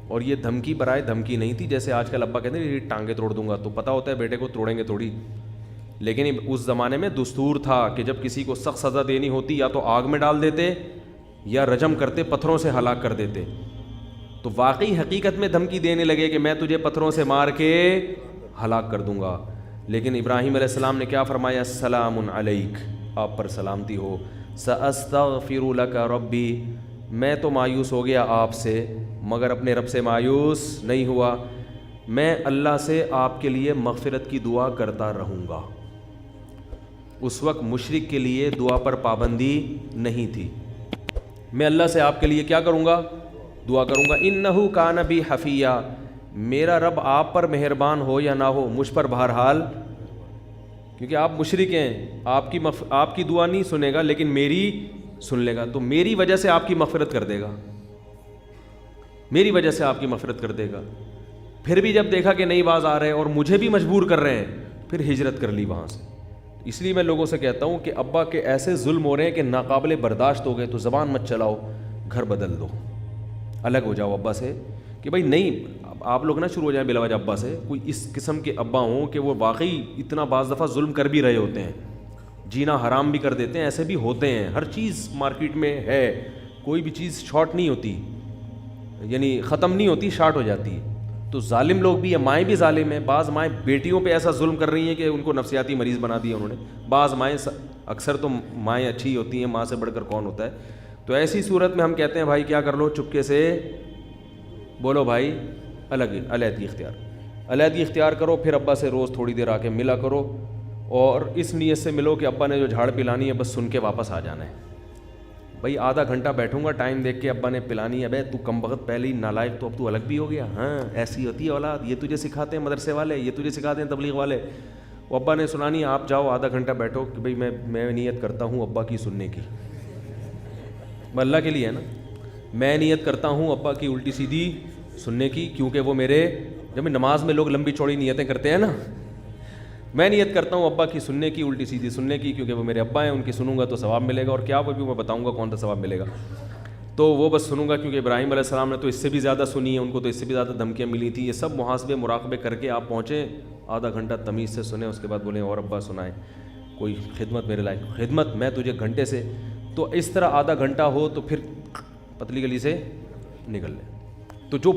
اور یہ دھمکی برائے دھمکی نہیں تھی جیسے آج کل ابا کہتے ہیں یہ ٹانگیں توڑ دوں گا، تو پتہ ہوتا ہے بیٹے کو توڑیں گے تھوڑی، لیکن اس زمانے میں دستور تھا کہ جب کسی کو سخت سزا دینی ہوتی یا تو آگ میں ڈال دیتے یا رجم کرتے، پتھروں سے ہلاک کر دیتے۔ تو واقعی حقیقت میں دھمکی دینے لگے کہ میں تجھے پتھروں سے مار کے ہلاک کر دوں گا، لیکن ابراہیم علیہ السلام نے کیا فرمایا، السلام علیک، آپ پر سلامتی ہو، سأستغفر لک ربی، میں تو مایوس ہو گیا آپ سے مگر اپنے رب سے مایوس نہیں ہوا، میں اللہ سے آپ کے لیے مغفرت کی دعا کرتا رہوں گا۔ اس وقت مشرک کے لیے دعا پر پابندی نہیں تھی، میں اللہ سے آپ کے لیے کیا کروں گا، دعا کروں گا۔ انہ کان بی حفیہ، میرا رب آپ پر مہربان ہو یا نہ ہو، مجھ پر بہرحال، کیونکہ آپ مشرک ہیں، آپ کی دعا نہیں سنے گا لیکن میری سن لے گا، تو میری وجہ سے آپ کی مغفرت کر دے گا، میری وجہ سے آپ کی مغفرت کر دے گا۔ پھر بھی جب دیکھا کہ نہیں باز آ رہے اور مجھے بھی مجبور کر رہے ہیں، پھر ہجرت کر لی وہاں سے۔ اس لیے میں لوگوں سے کہتا ہوں کہ ابا کے ایسے ظلم ہو رہے ہیں کہ ناقابل برداشت ہو گئے تو زبان مت چلاؤ، گھر بدل دو، الگ ہو جاؤ ابا سے، کہ بھائی نہیں آپ لوگ نہ شروع ہو جائیں بلا وجہ ابا سے۔ کوئی اس قسم کے ابا ہوں کہ وہ واقعی اتنا بعض دفعہ ظلم کر بھی رہے ہوتے ہیں، جینا حرام بھی کر دیتے ہیں، ایسے بھی ہوتے ہیں۔ ہر چیز مارکیٹ میں ہے، کوئی بھی چیز شارٹ نہیں ہوتی، یعنی ختم نہیں ہوتی، شارٹ ہو جاتی ہے۔ تو ظالم لوگ بھی ہیں، مائیں بھی ظالم ہیں، بعض مائیں بیٹیوں پہ ایسا ظلم کر رہی ہیں کہ ان کو نفسیاتی مریض بنا دیا انہوں نے، بعض مائیں، اکثر تو مائیں اچھی ہوتی ہیں، ماں سے بڑھ کر کون ہوتا ہے۔ تو ایسی صورت میں ہم کہتے ہیں بھائی کیا کر لو، چپکے سے بولو بھائی علیحدگی اختیار کرو، پھر ابا سے روز تھوڑی دیر آ کے ملا کرو، اور اس نیت سے ملو کہ ابا نے جو جھاڑ پلانی ہے بس سن کے واپس آ جانا ہے۔ بھائی آدھا گھنٹہ بیٹھوں گا ٹائم دیکھ کے، ابا نے پلانی ہے، بے تو کم وقت پہلے ہی نالائق، تو اب تو الگ بھی ہو گیا، ہاں ایسی ہوتی ہے اولاد، یہ تجھے سکھاتے ہیں مدرسے والے، یہ تجھے سکھاتے ہیں تبلیغ والے۔ وہ ابا نے سنانی، آپ جاؤ آدھا گھنٹہ بیٹھو کہ بھائی میں نیت کرتا ہوں ابا کی سننے کی، اللہ کے لیے ہے نا، میں نیت کرتا ہوں ابا کی الٹی سیدھی سننے کی، کیونکہ وہ میرے، جب نماز میں لوگ لمبی چوڑی نیتیں کرتے ہیں نا، میں نیت کرتا ہوں ابا کی سننے کی، الٹی سیدھی سننے کی، کیونکہ وہ میرے ابا ہیں، ان کی سنوں گا تو ثواب ملے گا، اور کیا وہ بھی میں بتاؤں گا کون سا ثواب ملے گا، تو وہ بس سنوں گا، کیونکہ ابراہیم علیہ السلام نے تو اس سے بھی زیادہ سنی ہے، ان کو تو اس سے بھی زیادہ دھمکیاں ملی تھیں۔ یہ سب محاسبے مراقبے کر کے آپ پہنچیں، آدھا گھنٹہ تمیز سے سنیں، اس کے بعد بولیں اور ابا سنائیں کوئی خدمت میرے لائق، خدمت میں تجھے گھنٹے سے، تو اس طرح آدھا گھنٹہ ہو تو پھر پتلی گلی سے نکل لیں۔ تو جو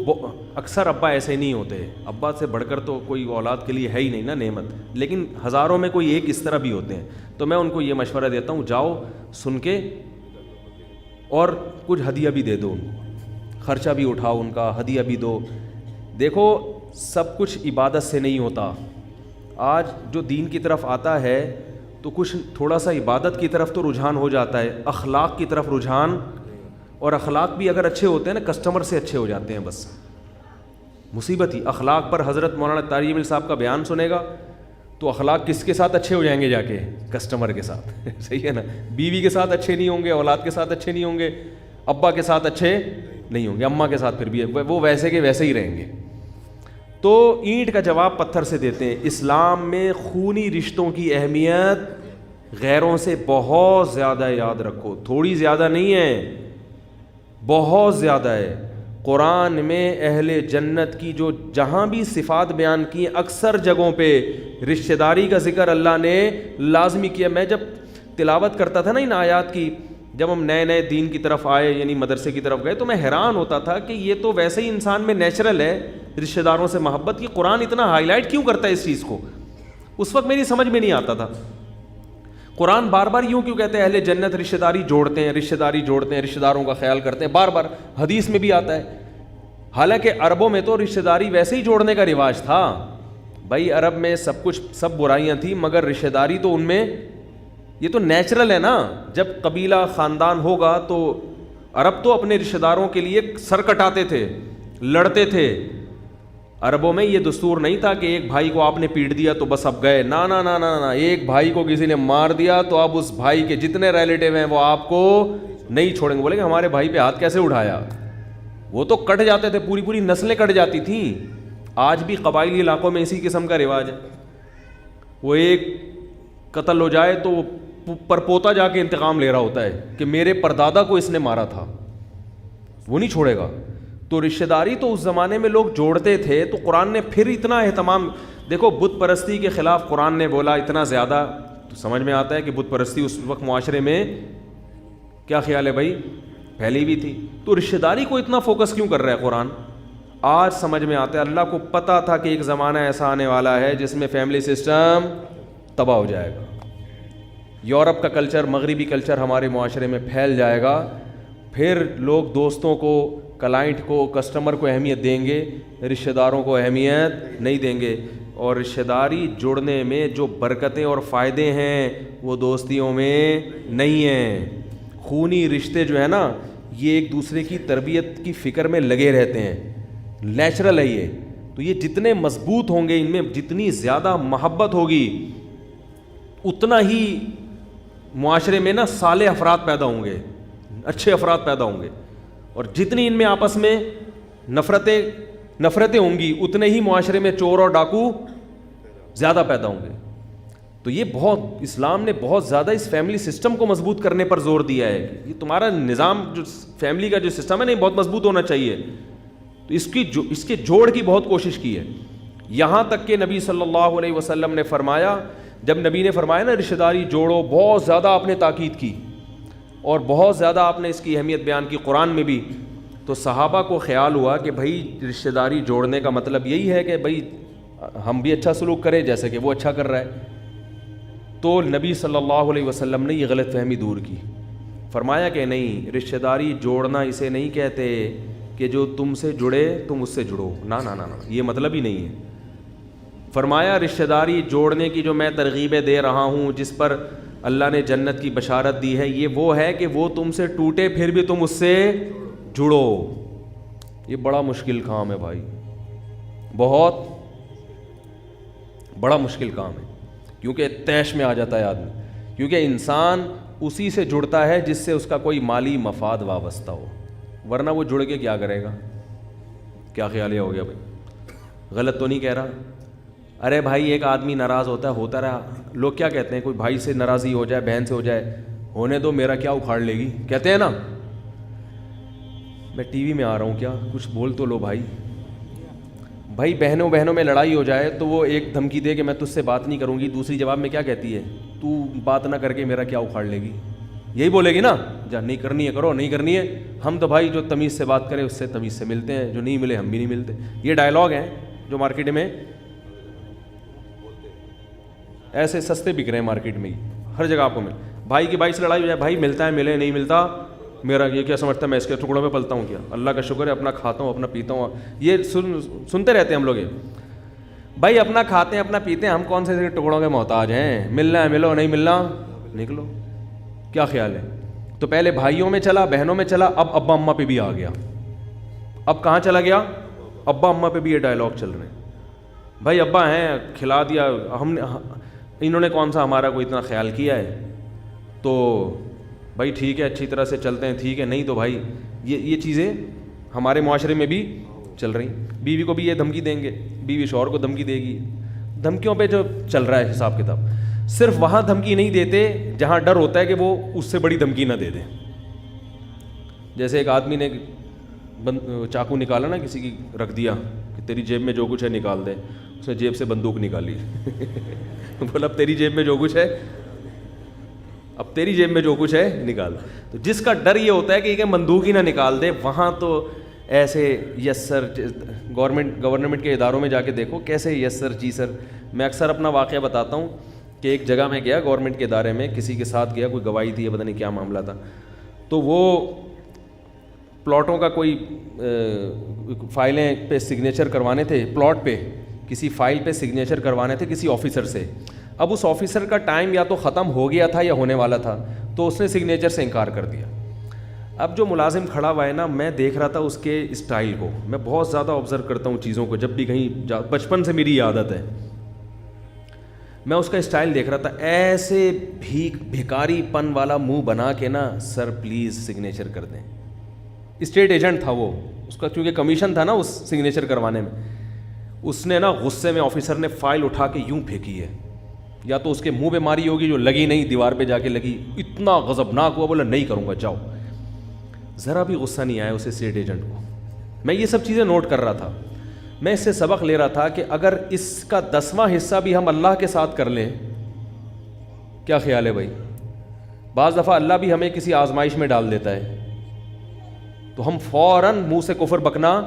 اکثر ابا ایسے نہیں ہوتے، ابا سے بڑھ کر تو کوئی اولاد کے لیے ہے ہی نہیں نا نعمت، لیکن ہزاروں میں کوئی ایک اس طرح بھی ہوتے ہیں، تو میں ان کو یہ مشورہ دیتا ہوں جاؤ سن کے، اور کچھ ہدیہ بھی دے دو ان کو، خرچہ بھی اٹھاؤ ان کا، ہدیہ بھی دو۔ دیکھو سب کچھ عبادت سے نہیں ہوتا، آج جو دین کی طرف آتا ہے تو کچھ تھوڑا سا عبادت کی طرف تو رجحان ہو جاتا ہے، اخلاق کی طرف رجحان، اور اخلاق بھی اگر اچھے ہوتے ہیں نا کسٹمر سے اچھے ہو جاتے ہیں، بس مصیبت ہی اخلاق پر۔ حضرت مولانا طارق جمیل صاحب کا بیان سنے گا تو اخلاق کس کے ساتھ اچھے ہو جائیں گے، جا کے کسٹمر کے ساتھ صحیح ہے نا، بیوی کے ساتھ اچھے نہیں ہوں گے، اولاد کے ساتھ اچھے نہیں ہوں گے، ابا کے ساتھ اچھے نہیں ہوں گے، اماں کے ساتھ پھر بھی وہ ویسے کے ویسے ہی رہیں گے۔ تو اینٹ کا جواب پتھر سے دیتے ہیں۔ اسلام میں خونی رشتوں کی اہمیت غیروں سے بہت زیادہ، یاد رکھو، تھوڑی زیادہ نہیں ہے، بہت زیادہ ہے۔ قرآن میں اہل جنت کی جو جہاں بھی صفات بیان کی ہیں، اکثر جگہوں پہ رشتہ داری کا ذکر اللہ نے لازمی کیا۔ میں جب تلاوت کرتا تھا نا ان آیات کی، جب ہم نئے نئے دین کی طرف آئے، یعنی مدرسے کی طرف گئے، تو میں حیران ہوتا تھا کہ یہ تو ویسے ہی انسان میں نیچرل ہے رشتہ داروں سے محبت کی، قرآن اتنا ہائی لائٹ کیوں کرتا ہے اس چیز کو؟ اس وقت میری سمجھ میں نہیں آتا تھا۔ قرآن بار بار یوں کیوں کہتے ہیں اہل جنت رشتہ داری جوڑتے ہیں، رشتہ داری جوڑتے ہیں، رشتہ داروں کا خیال کرتے ہیں، بار بار حدیث میں بھی آتا ہے۔ حالانکہ عربوں میں تو رشتہ داری ویسے ہی جوڑنے کا رواج تھا، بھائی عرب میں سب کچھ، سب برائیاں تھیں، مگر رشتہ داری تو ان میں، یہ تو نیچرل ہے نا۔ جب قبیلہ خاندان ہوگا تو عرب تو اپنے رشتہ داروں کے لیے سر کٹاتے تھے، لڑتے تھے۔ عربوں میں یہ دستور نہیں تھا کہ ایک بھائی کو آپ نے پیٹ دیا تو بس اب گئے، نا نا نا نا نا، ایک بھائی کو کسی نے مار دیا تو اب اس بھائی کے جتنے ریلیٹیو ہیں وہ آپ کو نہیں چھوڑیں گے۔ بولیں گے ہمارے بھائی پہ ہاتھ کیسے اٹھایا؟ وہ تو کٹ جاتے تھے، پوری پوری نسلیں کٹ جاتی تھیں۔ آج بھی قبائلی علاقوں میں اسی قسم کا رواج ہے، وہ ایک قتل ہو جائے تو وہ پرپوتا جا کے انتقام لے رہا ہوتا ہے کہ میرے پردادا کو اس نے مارا تھا، وہ نہیں چھوڑے گا۔ تو رشتہ داری تو اس زمانے میں لوگ جوڑتے تھے، تو قرآن نے پھر اتنا اہتمام، دیکھو بت پرستی کے خلاف قرآن نے بولا اتنا زیادہ، تو سمجھ میں آتا ہے کہ بت پرستی اس وقت معاشرے میں کیا خیال ہے بھائی، پھیلی بھی تھی۔ تو رشتہ داری کو اتنا فوکس کیوں کر رہا ہے قرآن؟ آج سمجھ میں آتا ہے، اللہ کو پتہ تھا کہ ایک زمانہ ایسا آنے والا ہے جس میں فیملی سسٹم تباہ ہو جائے گا، یورپ کا کلچر، مغربی کلچر ہمارے معاشرے میں پھیل جائے گا، پھر لوگ دوستوں کو، کلائنٹ کو، کسٹمر کو اہمیت دیں گے، رشتہ داروں کو اہمیت نہیں دیں گے۔ اور رشتہ داری جوڑنے میں جو برکتیں اور فائدے ہیں وہ دوستیوں میں نہیں ہیں۔ خونی رشتے جو ہے نا، یہ ایک دوسرے کی تربیت کی فکر میں لگے رہتے ہیں، نیچرل ہے یہ، تو یہ جتنے مضبوط ہوں گے، ان میں جتنی زیادہ محبت ہوگی، اتنا ہی معاشرے میں نا صالح افراد پیدا ہوں گے، اچھے افراد پیدا ہوں گے. اور جتنی ان میں آپس میں نفرتیں ہوں گی، اتنے ہی معاشرے میں چور اور ڈاکو زیادہ پیدا ہوں گے. تو یہ بہت، اسلام نے بہت زیادہ اس فیملی سسٹم کو مضبوط کرنے پر زور دیا ہے. یہ تمہارا نظام جو فیملی کا جو سسٹم ہے نا، یہ بہت مضبوط ہونا چاہیے. تو اس کے جوڑ کی بہت کوشش کی ہے. یہاں تک کہ نبی صلی اللہ علیہ وسلم نے فرمایا، جب نبی نے فرمایا نا رشتہ داری جوڑو، بہت زیادہ آپ نے تاکید کی اور بہت زیادہ آپ نے اس کی اہمیت بیان کی قرآن میں بھی. تو صحابہ کو خیال ہوا کہ بھائی رشتہ داری جوڑنے کا مطلب یہی ہے کہ بھائی ہم بھی اچھا سلوک کریں جیسے کہ وہ اچھا کر رہا ہے. تو نبی صلی اللہ علیہ وسلم نے یہ غلط فہمی دور کی. فرمایا کہ نہیں، رشتہ داری جوڑنا اسے نہیں کہتے کہ جو تم سے جڑے تم اس سے جڑو، نا نا نا نا، یہ مطلب ہی نہیں ہے. فرمایا رشتہ داری جوڑنے کی جو میں ترغیبیں دے رہا ہوں، جس پر اللہ نے جنت کی بشارت دی ہے، یہ وہ ہے کہ وہ تم سے ٹوٹے پھر بھی تم اس سے جڑو. یہ بڑا مشکل کام ہے بھائی، بہت بڑا مشکل کام ہے، کیونکہ طیش میں آ جاتا ہے آدمی. کیونکہ انسان اسی سے جڑتا ہے جس سے اس کا کوئی مالی مفاد وابستہ ہو، ورنہ وہ جڑ کے کیا کرے گا. کیا خیال یہ ہو گیا بھائی؟ غلط تو نہیں کہہ رہا؟ ارے بھائی ایک آدمی ناراض ہوتا رہا، لوگ کیا کہتے ہیں، کوئی بھائی سے ناراضی ہو جائے، بہن سے ہو جائے، ہونے دو، میرا کیا اکھاڑ لے گی، کہتے ہیں نا. میں ٹی وی میں آ رہا ہوں، کیا کچھ بول تو لو بھائی. بھائی بہنوں میں لڑائی ہو جائے تو وہ ایک دھمکی دے کہ میں تجھ سے بات نہیں کروں گی، دوسری جواب میں کیا کہتی ہے، تو بات نہ کر کے میرا کیا اکھاڑ لے گی. یہی بولے گی نا، جا نہیں کرنی ہے کرو، نہیں کرنی ہے. ہم تو بھائی جو تمیز سے بات کرے اس سے تمیز سے ملتے ہیں، جو نہیں ملے ہم بھی نہیں ملتے. یہ ڈائلاگ ہیں جو مارکیٹ میں ایسے سستے بک رہے ہیں، مارکیٹ میں ہی ہر جگہ آپ کو مل. بھائی کی بھائی سے لڑائی ہو جائے، بھائی ملتا ہے ملے، نہیں ملتا میرا یہ کیا سمجھتا ہے میں اس کے ٹکڑوں میں پلتا ہوں کیا. اللہ کا شکر ہے اپنا کھاتا ہوں اپنا پیتا ہوں. یہ سنتے رہتے ہیں ہم لوگ. یہ بھائی اپنا کھاتے ہیں اپنا پیتے ہیں، ہم کون سے ٹکڑوں کے محتاج ہیں. ملنا ہے ملو، نہیں ملنا نکلو. کیا خیال ہے؟ تو پہلے بھائیوں میں چلا، بہنوں میں چلا، اب ابا اماں پہ بھی آ گیا. اب کہاں چلا گیا؟ ابا اماں پہ بھی یہ ڈائلاگ چل رہے ہیں. بھائی ابا ہیں، کھلا دیا ہم نے، انہوں نے کون سا ہمارا کوئی اتنا خیال کیا ہے، تو بھائی ٹھیک ہے اچھی طرح سے چلتے ہیں، ٹھیک ہے. نہیں تو بھائی یہ چیزیں ہمارے معاشرے میں بھی چل رہی. بیوی کو بھی یہ دھمکی دیں گے، بیوی شوہر کو دھمکی دے گی. دھمکیوں پہ جو چل رہا ہے حساب کتاب. صرف وہاں دھمکی نہیں دیتے جہاں ڈر ہوتا ہے کہ وہ اس سے بڑی دھمکی نہ دے دیں. جیسے ایک آدمی نے چاقو نکالا نا، کسی کی رکھ دیا کہ تیری جیب میں جو کچھ ہے نکال دے. اس نے جیب سے بندوق نکالی. بولا اب تیری جیب میں جو کچھ ہے، اب تیری جیب میں جو کچھ ہے نکال. تو جس کا ڈر یہ ہوتا ہے کہ یہ بندوق ہی نہ نکال دے، وہاں تو ایسے یس سر. گورنمنٹ کے اداروں میں جا کے دیکھو کیسے یس سر جی سر. میں اکثر اپنا واقعہ بتاتا ہوں کہ ایک جگہ میں گیا گورنمنٹ کے ادارے میں، کسی کے ساتھ گیا، کوئی گواہی تھی، پتہ نہیں کیا معاملہ تھا. تو وہ پلاٹوں کا کوئی فائلیں پہ سگنیچر کروانے تھے، پلاٹ پہ کسی فائل پہ سگنیچر کروانے تھے کسی آفیسر سے. اب اس آفیسر کا ٹائم یا تو ختم ہو گیا تھا یا ہونے والا تھا، تو اس نے سگنیچر سے انکار کر دیا. اب جو ملازم کھڑا ہوا ہے نا، میں دیکھ رہا تھا اس کے اسٹائل کو. میں بہت زیادہ آبزرو کرتا ہوں چیزوں کو، جب بھی کہیں بچپن سے میری عادت ہے. میں اس کا اسٹائل دیکھ رہا تھا، ایسے بھیکاری پن والا منہ بنا کے نا، سر پلیز سگنیچر کر دیں. اسٹیٹ ایجنٹ تھا وہ، اس کا چونکہ کمیشن تھا نا اس سگنیچر کروانے میں. اس نے نا غصے میں آفیسر نے فائل اٹھا کے یوں پھینکی ہے، یا تو اس کے منہ پہ ماری ہوگی جو لگی نہیں، دیوار پہ جا کے لگی. اتنا غضبناک ہوا، بولا نہیں کروں گا جاؤ. ذرا بھی غصہ نہیں آیا اسے اسٹیٹ ایجنٹ کو. میں یہ سب چیزیں نوٹ کر رہا تھا. میں اس سے سبق لے رہا تھا کہ اگر اس کا 10واں حصہ بھی ہم اللہ کے ساتھ کر لیں، کیا خیال ہے بھائی؟ بعض دفعہ اللہ بھی ہمیں کسی آزمائش میں ڈال دیتا ہے تو ہم فوراً منہ سے کفر بکنا،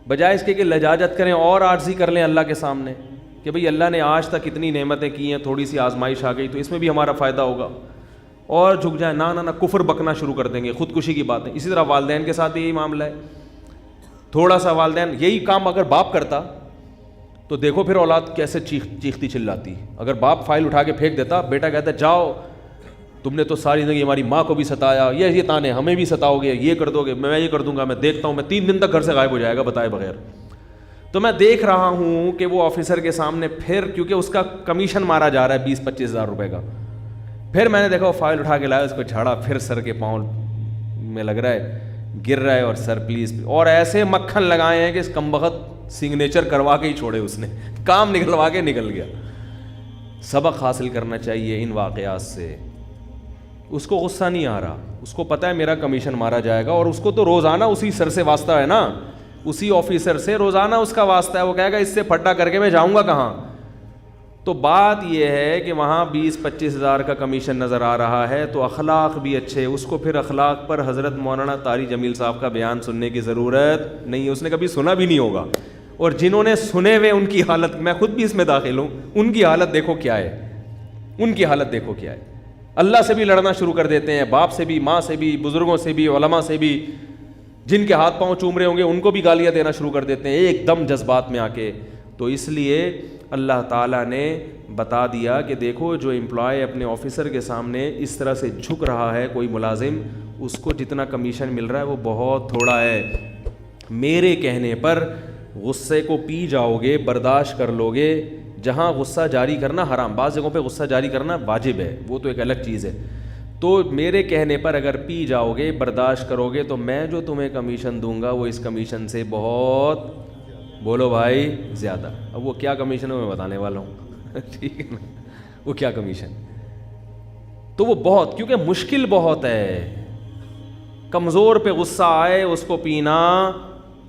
بجائے اس کے کہ لجاجت کریں اور عاجزی کر لیں اللہ کے سامنے کہ بھئی اللہ نے آج تک اتنی نعمتیں کی ہیں، تھوڑی سی آزمائش آ گئی تو اس میں بھی ہمارا فائدہ ہوگا، اور جھک جائیں. نہ کفر بکنا شروع کر دیں گے، خودکشی کی باتیں. اسی طرح والدین کے ساتھ یہی معاملہ ہے. تھوڑا سا والدین یہی کام اگر باپ کرتا تو دیکھو پھر اولاد کیسے چیختی چلاتی. اگر باپ فائل اٹھا کے پھینک دیتا، بیٹا کہتا جاؤ تم نے تو ساری زندگی ہماری ماں کو بھی ستایا، یہ تانے ہمیں بھی ستاؤ گے، یہ کر دو گے، میں یہ کر دوں گا، میں دیکھتا ہوں، میں 3 دن تک گھر سے غائب ہو جائے گا بتائے بغیر. تو میں دیکھ رہا ہوں کہ وہ آفیسر کے سامنے پھر کیونکہ اس کا کمیشن مارا جا رہا ہے 20-25 ہزار روپے کا, پھر میں نے دیکھا وہ فائل اٹھا کے لایا, اس کو جھاڑا, پھر سر کے پاؤں میں لگ رہا ہے گر رہا ہے, اور سر پلیز, اور ایسے مکھن لگائے ہیں کہ اس کمبخت سگنیچر کروا کے ہی چھوڑے, اس نے کام نکلوا کے نکل گیا. سبق حاصل کرنا چاہیے ان واقعات سے. اس کو غصہ نہیں آ رہا, اس کو پتہ ہے میرا کمیشن مارا جائے گا, اور اس کو تو روزانہ اسی سر سے واسطہ ہے نا, اسی آفیسر سے روزانہ اس کا واسطہ ہے. وہ کہے گا اس سے پھٹا کر کے میں جاؤں گا کہاں. تو بات یہ ہے کہ وہاں 20-25 ہزار کا کمیشن نظر آ رہا ہے, تو اخلاق بھی اچھے. اس کو پھر اخلاق پر حضرت مولانا طاری جمیل صاحب کا بیان سننے کی ضرورت نہیں ہے, اس نے کبھی سنا بھی نہیں ہوگا. اور جنہوں نے سنے ہوئے ان کی حالت, میں خود بھی اس میں داخل ہوں, ان کی حالت دیکھو کیا ہے, ان کی حالت دیکھو کیا ہے. اللہ سے بھی لڑنا شروع کر دیتے ہیں, باپ سے بھی, ماں سے بھی, بزرگوں سے بھی, علماء سے بھی, جن کے ہاتھ پاؤں چوم رہے ہوں گے ان کو بھی گالیاں دینا شروع کر دیتے ہیں ایک دم جذبات میں آ کے. تو اس لیے اللہ تعالیٰ نے بتا دیا کہ دیکھو جو امپلائی اپنے آفیسر کے سامنے اس طرح سے جھک رہا ہے, کوئی ملازم, اس کو جتنا کمیشن مل رہا ہے وہ بہت تھوڑا ہے. میرے کہنے پر غصے کو پی جاؤ گے, برداشت کر لو گے. جہاں غصہ جاری کرنا حرام, بعض جگہوں پہ غصہ جاری کرنا واجب ہے, وہ تو ایک الگ چیز ہے. تو میرے کہنے پر اگر پی جاؤ گے, برداشت کرو گے, تو میں جو تمہیں کمیشن دوں گا وہ اس کمیشن سے بہت, بولو بھائی, زیادہ. اب وہ کیا کمیشن ہے میں بتانے والا ہوں, ٹھیک ہے نا, وہ کیا کمیشن. تو وہ بہت, کیونکہ مشکل بہت ہے. کمزور پہ غصہ آئے اس کو پینا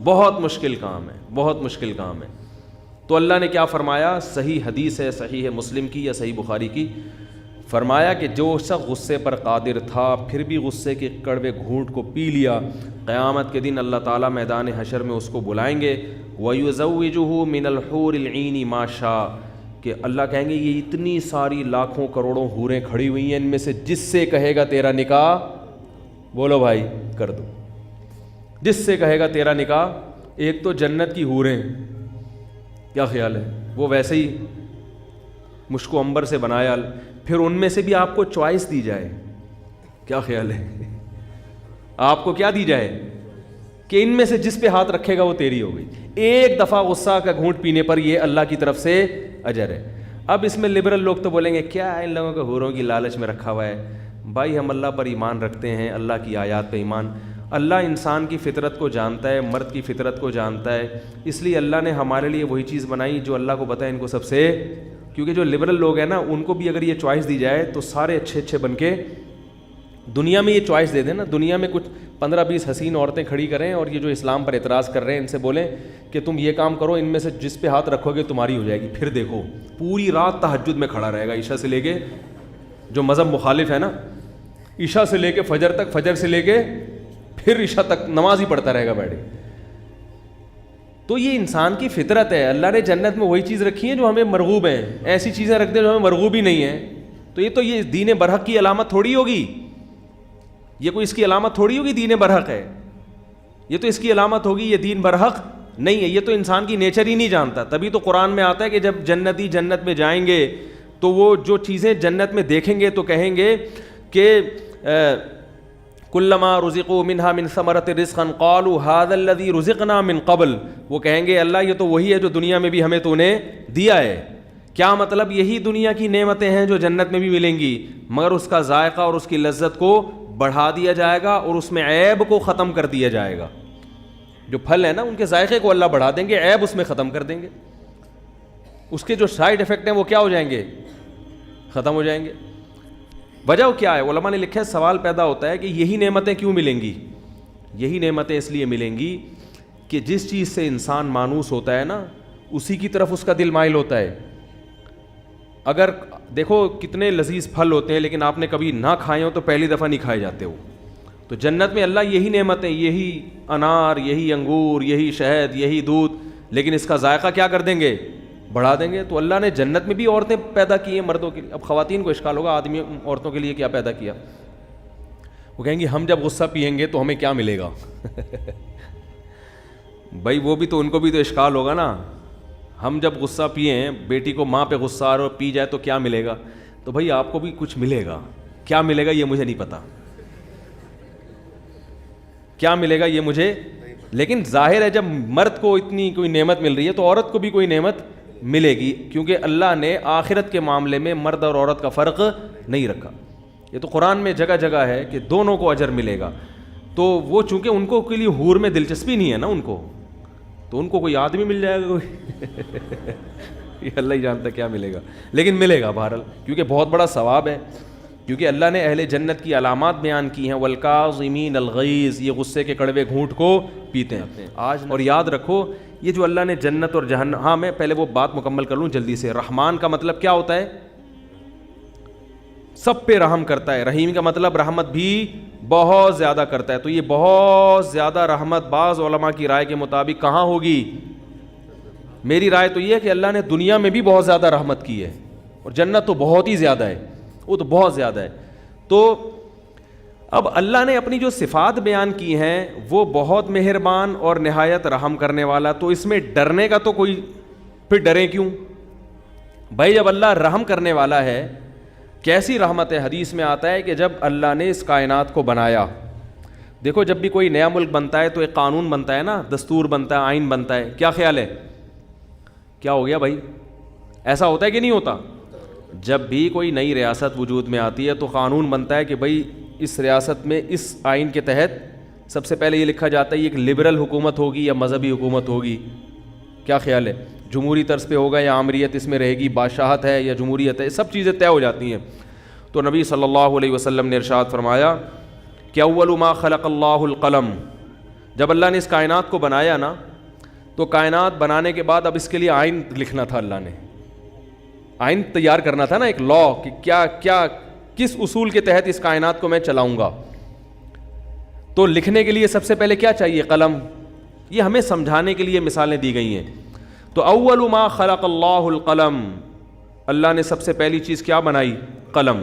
بہت مشکل کام ہے, بہت مشکل کام ہے. تو اللہ نے کیا فرمایا, صحیح حدیث ہے, صحیح مسلم کی یا صحیح بخاری کی, فرمایا کہ جو شخص غصے پر قادر تھا پھر بھی غصے کے کڑوے گھونٹ کو پی لیا, قیامت کے دن اللہ تعالیٰ میدان حشر میں اس کو بلائیں گے. وَيُزَوِّجُهُ مِنَ الْحُورِ الْعِينِ مَا شَاءَ, کہ اللہ کہیں گے یہ اتنی ساری لاکھوں کروڑوں حوریں کھڑی ہوئی ہیں, ان میں سے جس سے کہے گا تیرا نکاح, بولو بھائی, کر دو. جس سے کہے گا تیرا نکاح. ایک تو جنت کی حوریں, کیا خیال ہے, وہ ویسے ہی مشک و عنبر سے بنایا, پھر ان میں سے بھی آپ کو چوائس دی جائے, کیا خیال ہے, آپ کو کیا دی جائے کہ ان میں سے جس پہ ہاتھ رکھے گا وہ تیری ہو گئی. ایک دفعہ غصہ کا گھونٹ پینے پر یہ اللہ کی طرف سے اجر ہے. اب اس میں لبرل لوگ تو بولیں گے کیا ان لوگوں کو حوروں کی لالچ میں رکھا ہوا ہے. بھائی ہم اللہ پر ایمان رکھتے ہیں, اللہ کی آیات پہ ایمان. اللہ انسان کی فطرت کو جانتا ہے, مرد کی فطرت کو جانتا ہے, اس لیے اللہ نے ہمارے لیے وہی چیز بنائی جو اللہ کو پتہ ہے ان کو سب سے. کیونکہ جو لبرل لوگ ہیں نا, ان کو بھی اگر یہ چوائس دی جائے تو سارے اچھے اچھے بن کے دنیا میں یہ چوائس دے دیں نا, دنیا میں کچھ 15-20 حسین عورتیں کھڑی کریں, اور یہ جو اسلام پر اعتراض کر رہے ہیں ان سے بولیں کہ تم یہ کام کرو, ان میں سے جس پہ ہاتھ رکھو گے تمہاری ہو جائے گی. پھر دیکھو پوری رات تہجد میں کھڑا رہے گا, عشاء سے لے کے, جو مذہب مخالف ہے نا, عشاء سے لے کے فجر تک, فجر سے لے کے پھر عشاء تک نماز ہی پڑھتا رہے گا بیٹھے. تو یہ انسان کی فطرت ہے. اللہ نے جنت میں وہی چیز رکھی ہے جو ہمیں مرغوب ہیں, ایسی چیزیں رکھ دیں جو ہمیں مرغوب ہی نہیں ہیں. تو یہ دین برحق کی علامت تھوڑی ہوگی, یہ کوئی اس کی علامت تھوڑی ہوگی دین برحق ہے, یہ تو اس کی علامت ہوگی یہ دین برحق نہیں ہے. یہ تو انسان کی نیچر ہی نہیں جانتا. تبھی تو قرآن میں آتا ہے کہ جب جنتی جنت میں جائیں گے تو وہ جو چیزیں جنت میں دیکھیں گے تو کہیں گے کہ کلما رزقوا منها من ثمرۃ رزقا قالوا هذا الذي رزقنا من قبل, وہ کہیں گے اللہ یہ تو وہی ہے جو دنیا میں بھی ہمیں تو نے دیا ہے. کیا مطلب, یہی دنیا کی نعمتیں ہیں جو جنت میں بھی ملیں گی, مگر اس کا ذائقہ اور اس کی لذت کو بڑھا دیا جائے گا اور اس میں عیب کو ختم کر دیا جائے گا. جو پھل ہیں نا ان کے ذائقے کو اللہ بڑھا دیں گے, عیب اس میں ختم کر دیں گے. اس کے جو سائیڈ ایفیکٹ ہیں وہ کیا ہو جائیں گے, ختم ہو جائیں گے. وجہ کیا ہے, علماء نے لکھا ہے, سوال پیدا ہوتا ہے کہ یہی نعمتیں کیوں ملیں گی. یہی نعمتیں اس لیے ملیں گی کہ جس چیز سے انسان مانوس ہوتا ہے نا اسی کی طرف اس کا دل مائل ہوتا ہے. اگر دیکھو کتنے لذیذ پھل ہوتے ہیں لیکن آپ نے کبھی نہ کھائے ہو تو پہلی دفعہ نہیں کھائے جاتے ہو. تو جنت میں اللہ یہی نعمتیں, یہی انار, یہی انگور, یہی شہد, یہی دودھ, لیکن اس کا ذائقہ کیا کر دیں گے, بڑھا دیں گے. تو اللہ نے جنت میں بھی عورتیں پیدا کی ہیں مردوں کے لیے. اب خواتین کو اشکال ہوگا آدمی عورتوں کے لیے کیا پیدا کیا. وہ کہیں گی ہم جب غصہ پئیں گے تو ہمیں کیا ملے گا. بھائی وہ بھی تو, ان کو بھی تو اشکال ہوگا نا. ہم جب غصہ پئیں, بیٹی کو ماں پہ غصہ آ رہا پی جائے تو کیا ملے گا. تو بھائی آپ کو بھی کچھ ملے گا, کیا ملے گا یہ مجھے نہیں پتا, کیا ملے گا یہ مجھے لیکن ظاہر ہے جب مرد کو اتنی کوئی نعمت مل رہی ہے تو عورت کو بھی کوئی نعمت ملے گی، کیونکہ اللہ نے آخرت کے معاملے میں مرد اور عورت کا فرق نہیں رکھا. یہ تو قرآن میں جگہ جگہ ہے کہ دونوں کو اجر ملے گا. تو وہ چونکہ ان کو کے لیے حور میں دلچسپی نہیں ہے نا ان کو، تو ان کو کوئی آدمی مل جائے گا کوئی یہ اللہ ہی جانتا کیا ملے گا، لیکن ملے گا بہرحال، کیونکہ بہت بڑا ثواب ہے. کیونکہ اللہ نے اہل جنت کی علامات بیان کی ہیں، والکاظمین الغیظ، یہ غصے کے کڑوے گھونٹ کو پیتے ہیں. آج اور یاد رکھو یہ جو اللہ نے جنت اور جہنم، ہاں میں پہلے وہ بات مکمل کر لوں جلدی سے. رحمان کا مطلب کیا ہوتا ہے؟ سب پہ رحم کرتا ہے. رحیم کا مطلب رحمت بھی بہت زیادہ کرتا ہے. تو یہ بہت زیادہ رحمت بعض علماء کی رائے کے مطابق کہاں ہوگی؟ میری رائے تو یہ ہے کہ اللہ نے دنیا میں بھی بہت زیادہ رحمت کی ہے، اور جنت تو بہت ہی زیادہ ہے، وہ تو بہت زیادہ ہے. تو اب اللہ نے اپنی جو صفات بیان کی ہیں وہ بہت مہربان اور نہایت رحم کرنے والا. تو اس میں ڈرنے کا تو کوئی، پھر ڈریں کیوں بھائی؟ جب اللہ رحم کرنے والا ہے، کیسی رحمت ہے؟ حدیث میں آتا ہے کہ جب اللہ نے اس کائنات کو بنایا، دیکھو جب بھی کوئی نیا ملک بنتا ہے تو ایک قانون بنتا ہے نا، دستور بنتا ہے، آئین بنتا ہے. کیا خیال ہے؟ کیا ہو گیا بھائی؟ ایسا ہوتا ہے کہ نہیں ہوتا؟ جب بھی کوئی نئی ریاست وجود میں آتی ہے تو قانون بنتا ہے کہ بھائی اس ریاست میں اس آئین کے تحت سب سے پہلے یہ لکھا جاتا ہے یہ ایک لبرل حکومت ہوگی یا مذہبی حکومت ہوگی. کیا خیال ہے؟ جمہوری طرز پہ ہوگا یا آمریت اس میں رہے گی، بادشاہت ہے یا جمہوریت ہے، سب چیزیں طے ہو جاتی ہیں. تو نبی صلی اللہ علیہ وسلم نے ارشاد فرمایا کہ اول ما خلق اللہ القلم، جب اللہ نے اس کائنات کو بنایا نا تو کائنات بنانے کے بعد اب اس کے لیے آئین لکھنا تھا. اللہ نے آئین تیار کرنا تھا نا، ایک لا، کہ کیا کس اصول کے تحت اس کائنات کو میں چلاؤں گا. تو لکھنے کے لیے سب سے پہلے کیا چاہیے؟ قلم. یہ ہمیں سمجھانے کے لیے مثالیں دی گئی ہیں. تو اول ما خلق اللہ القلم، اللہ نے سب سے پہلی چیز کیا بنائی؟ قلم.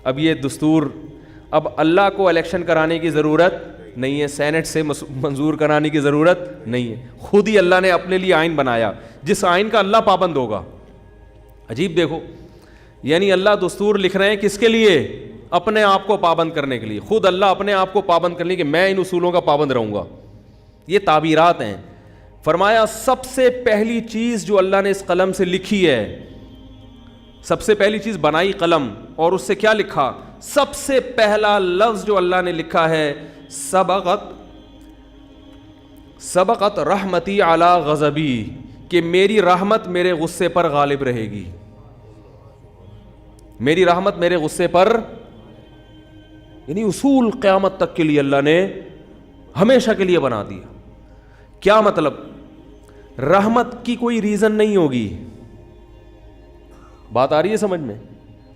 اب یہ دستور، اب اللہ کو الیکشن کرانے کی ضرورت نہیں ہے، سینٹ سے منظور کرانے کی ضرورت نہیں ہے، خود ہی اللہ نے اپنے لیے آئین بنایا جس آئین کا اللہ پابند ہوگا. عجیب دیکھو، یعنی اللہ دستور لکھ رہے ہیں کس کے لیے؟ اپنے آپ کو پابند کرنے کے لیے. خود اللہ اپنے آپ کو پابند کرنے کے، میں ان اصولوں کا پابند رہوں گا. یہ تعبیرات ہیں. فرمایا سب سے پہلی چیز جو اللہ نے اس قلم سے لکھی ہے، سب سے پہلی چیز بنائی قلم، اور اس سے کیا لکھا؟ سب سے پہلا لفظ جو اللہ نے لکھا ہے سبقت رحمتی علی غضبی، کہ میری رحمت میرے غصے پر غالب رہے گی. میری رحمت میرے غصے پر، یعنی اصول قیامت تک کے لیے اللہ نے ہمیشہ کے لیے بنا دیا. کیا مطلب؟ رحمت کی کوئی ریزن نہیں ہوگی. بات آ رہی ہے سمجھ میں؟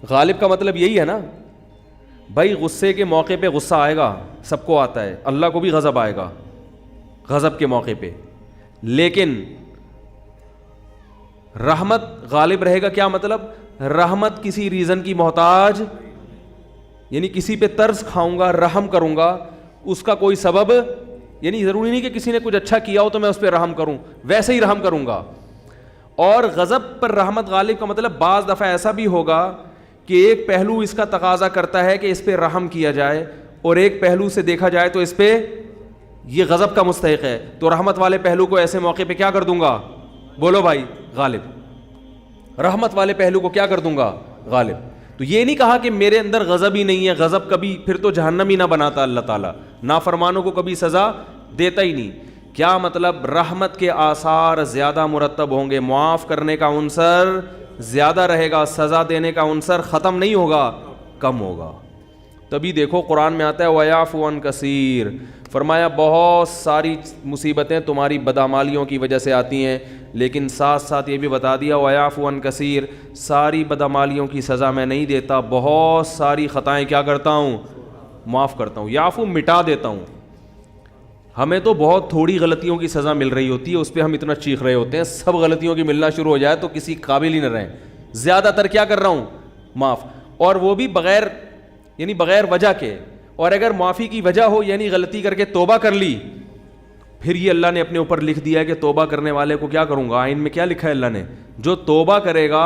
غالب کا مطلب یہی ہے نا بھائی، غصے کے موقع پہ غصہ آئے گا، سب کو آتا ہے، اللہ کو بھی غضب آئے گا غضب کے موقع پہ، لیکن رحمت غالب رہے گا. کیا مطلب؟ رحمت کسی ریزن کی محتاج، یعنی کسی پہ ترس کھاؤں گا، رحم کروں گا، اس کا کوئی سبب، یعنی ضروری نہیں کہ کسی نے کچھ اچھا کیا ہو تو میں اس پہ رحم کروں، ویسے ہی رحم کروں گا. اور غضب پر رحمت غالب کا مطلب بعض دفعہ ایسا بھی ہوگا کہ ایک پہلو اس کا تقاضا کرتا ہے کہ اس پہ رحم کیا جائے، اور ایک پہلو سے دیکھا جائے تو اس پہ یہ غضب کا مستحق ہے، تو رحمت والے پہلو کو ایسے موقع پہ کیا کر دوں گا؟ بولو بھائی، غالب. رحمت والے پہلو کو کیا کر دوں گا؟ غالب. تو یہ نہیں کہا کہ میرے اندر غضب ہی نہیں ہے، غضب کبھی پھر تو جہنم ہی نہ بناتا اللہ تعالیٰ، نافرمانوں کو کبھی سزا دیتا ہی نہیں. کیا مطلب؟ رحمت کے آثار زیادہ مرتب ہوں گے، معاف کرنے کا عنصر زیادہ رہے گا، سزا دینے کا عنصر ختم نہیں ہوگا، کم ہوگا. تبھی دیکھو قرآن میں آتا ہے وَيَعْفُو عَنْ كَثِيرٍ، فرمایا بہت ساری مصیبتیں تمہاری بدعمالیوں کی وجہ سے آتی ہیں، لیکن ساتھ ساتھ یہ بھی بتا دیا وَيَعْفُو عَنْ كَثِيرٍ، ساری بدعمالیوں کی سزا میں نہیں دیتا، بہت ساری خطائیں کیا کرتا ہوں؟ معاف کرتا ہوں. یعفو مٹا دیتا ہوں. ہمیں تو بہت تھوڑی غلطیوں کی سزا مل رہی ہوتی ہے، اس پہ ہم اتنا چیخ رہے ہوتے ہیں، سب غلطیوں کی ملنا شروع ہو جائے تو کسی قابل ہی نہ رہیں. زیادہ تر کیا کر رہا ہوں؟ معاف، اور وہ بھی بغیر، یعنی بغیر وجہ کے. اور اگر معافی کی وجہ ہو، یعنی غلطی کر کے توبہ کر لی، پھر یہ اللہ نے اپنے اوپر لکھ دیا ہے کہ توبہ کرنے والے کو کیا کروں گا. آئین میں کیا لکھا ہے اللہ نے؟ جو توبہ کرے گا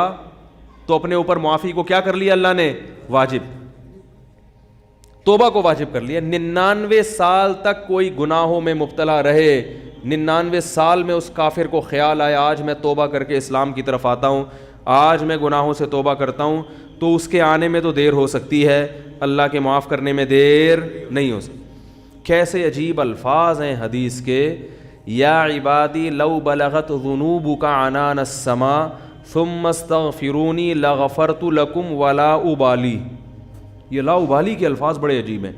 تو اپنے اوپر معافی کو کیا کر لیا اللہ نے؟ واجب. توبہ کو واجب کر لیا. 99 سال تک کوئی گناہوں میں مبتلا رہے, 99 سال میں اس کافر کو خیال آیا آج میں توبہ کر کے اسلام کی طرف آتا ہوں, آج میں گناہوں سے توبہ کرتا ہوں, تو اس کے آنے میں تو دیر ہو سکتی ہے, اللہ کے معاف کرنے میں دیر نہیں ہو سکتی. کیسے عجیب الفاظ ہیں حدیث کے, یا عبادی لو بلغت ذنوبک عنان السماء ثم استغفرونی لغفرت لکم ولا ابالی. یہ لا ابالی کے الفاظ بڑے عجیب ہیں.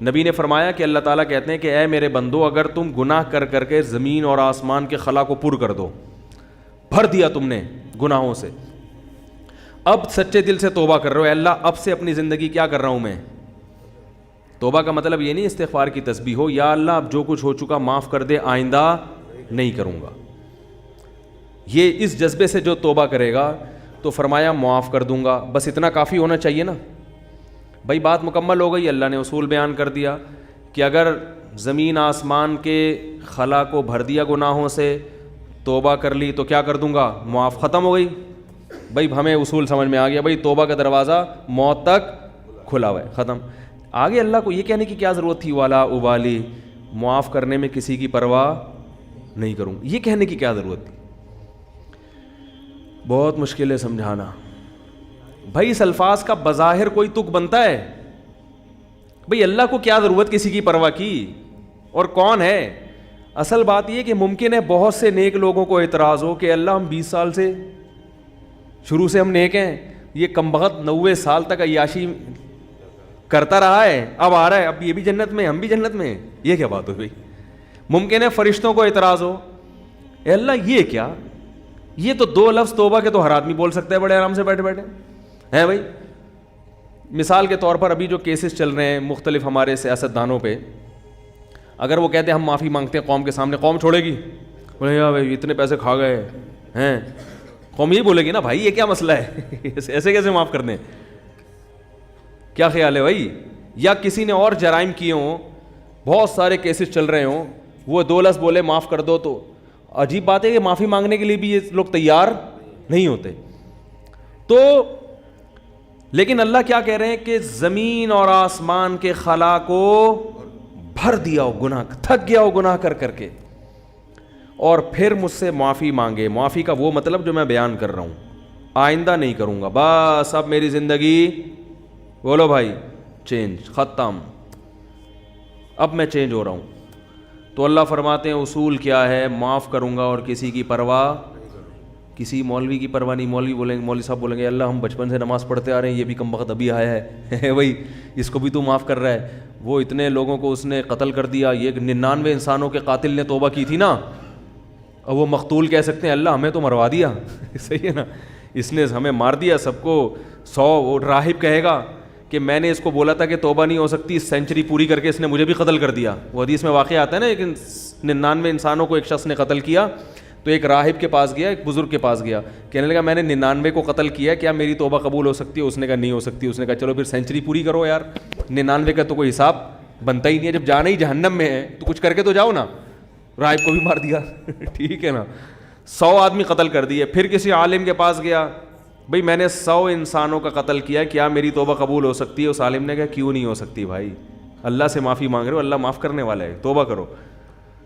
نبی نے فرمایا کہ اللہ تعالیٰ کہتے ہیں کہ اے میرے بندو, اگر تم گناہ کر کر کے زمین اور آسمان کے خلا کو پر کر دو, بھر دیا تم نے گناہوں سے, اب سچے دل سے توبہ کر رہے ہو, اے اللہ اب سے اپنی زندگی کیا کر رہا ہوں میں. توبہ کا مطلب یہ نہیں استغفار کی تسبیح ہو, یا اللہ اب جو کچھ ہو چکا معاف کر دے, آئندہ نہیں کروں گا. یہ اس جذبے سے جو توبہ کرے گا تو فرمایا معاف کر دوں گا. بس اتنا کافی ہونا چاہیے نا بھائی, بات مکمل ہو گئی. اللہ نے اصول بیان کر دیا کہ اگر زمین آسمان کے خلا کو بھر دیا گناہوں سے, توبہ کر لی تو کیا کر دوں گا, معاف, ختم ہو گئی. بھائی ہمیں اصول سمجھ میں آ گیا, بھائی توبہ کا دروازہ موت تک کھلا ہوا ہے, ختم. آگے اللہ کو یہ کہنے کی کیا ضرورت تھی, والا ابالی, معاف کرنے میں کسی کی پرواہ نہیں کروں, یہ کہنے کی کیا ضرورت تھی. بہت مشکل ہے سمجھانا بھائی. اس الفاظ کا بظاہر کوئی تک بنتا ہے بھئی, اللہ کو کیا ضرورت کسی کی پرواہ کی, اور کون ہے. اصل بات یہ کہ ممکن ہے بہت سے نیک لوگوں کو اعتراض ہو کہ اللہ ہم 20 سال سے شروع سے ہم نیک ہیں, یہ کمبخت 90 سال تک عیاشی کرتا رہا ہے, اب آ رہا ہے, اب یہ بھی جنت میں, ہم بھی جنت میں, یہ کیا بات ہو بھائی. ممکن ہے فرشتوں کو اعتراض ہو, اے اللہ یہ کیا, یہ تو 2 لفظ توبہ کے تو ہر آدمی بول سکتا ہے بڑے آرام سے بیٹھے بیٹھے ہیں بھائی. مثال کے طور پر ابھی جو کیسز چل رہے ہیں مختلف ہمارے سیاستدانوں پہ, اگر وہ کہتے ہیں ہم معافی مانگتے ہیں قوم کے سامنے, قوم چھوڑے گی؟ بولے یار بھائی اتنے پیسے کھا گئے ہیں, قوم یہی بولے گی نا بھائی یہ کیا مسئلہ ہے, ایسے کیسے معاف کر دیں, کیا خیال ہے بھائی. یا کسی نے اور جرائم کیے ہوں, بہت سارے کیسز چل رہے ہوں, وہ 2 لفظ بولے معاف کر دو, تو عجیب بات ہے کہ معافی مانگنے کے لیے بھی یہ لوگ تیار نہیں ہوتے. تو لیکن اللہ کیا کہہ رہے ہیں کہ زمین اور آسمان کے خلا کو بھر دیا ہو گناہ, تھک گیا ہو گناہ کر کر کے, اور پھر مجھ سے معافی مانگے. معافی کا وہ مطلب جو میں بیان کر رہا ہوں, آئندہ نہیں کروں گا, بس اب میری زندگی بولو بھائی چینج, ختم, اب میں چینج ہو رہا ہوں. تو اللہ فرماتے ہیں اصول کیا ہے, معاف کروں گا اور کسی کی پرواہ, کسی مولوی کی پرواہ نہیں. مولوی بولیں گے, مولوی صاحب بولیں گے اللہ ہم بچپن سے نماز پڑھتے آ رہے ہیں, یہ بھی کم وقت ابھی آیا ہے بھائی, اس کو بھی تو معاف کر رہا ہے. وہ اتنے لوگوں کو اس نے قتل کر دیا, یہ 99 انسانوں کے قاتل نے توبہ کی تھی نا, اور وہ مقتول کہہ سکتے ہیں اللہ ہمیں تو مروا دیا صحیح ہے نا, اس نے ہمیں مار دیا سب کو. 100 راہب کہے گا کہ میں نے اس کو بولا تھا کہ توبہ نہیں ہو سکتی, سینچری پوری کر کے اس نے مجھے بھی قتل کر دیا. وہ حدیث میں واقعہ آتا ہے نا, لیکن 99 انسانوں کو ایک شخص نے قتل کیا, تو ایک راہب کے پاس گیا, ایک بزرگ کے پاس گیا, کہنے لگا میں نے 99 کو قتل کیا, کیا میری توبہ قبول ہو سکتی ہے؟ اس نے کہا نہیں ہو سکتی. اس نے کہا چلو پھر سینچری پوری کرو یار, 99 کا تو کوئی حساب بنتا ہی نہیں ہے, جب جانا ہی جہنم میں ہے تو کچھ کر کے تو جاؤ نا. راہب کو بھی مار دیا ٹھیک ہے نا, 100 آدمی قتل کر دیے. پھر کسی عالم کے پاس گیا, بھئی میں نے 100 انسانوں کا قتل کیا, کیا میری توبہ قبول ہو سکتی ہے؟ اس عالم نے کہا کیوں نہیں ہو سکتی بھائی, اللہ سے معافی مانگ رہے ہو, اللہ معاف کرنے والا ہے, توبہ کرو.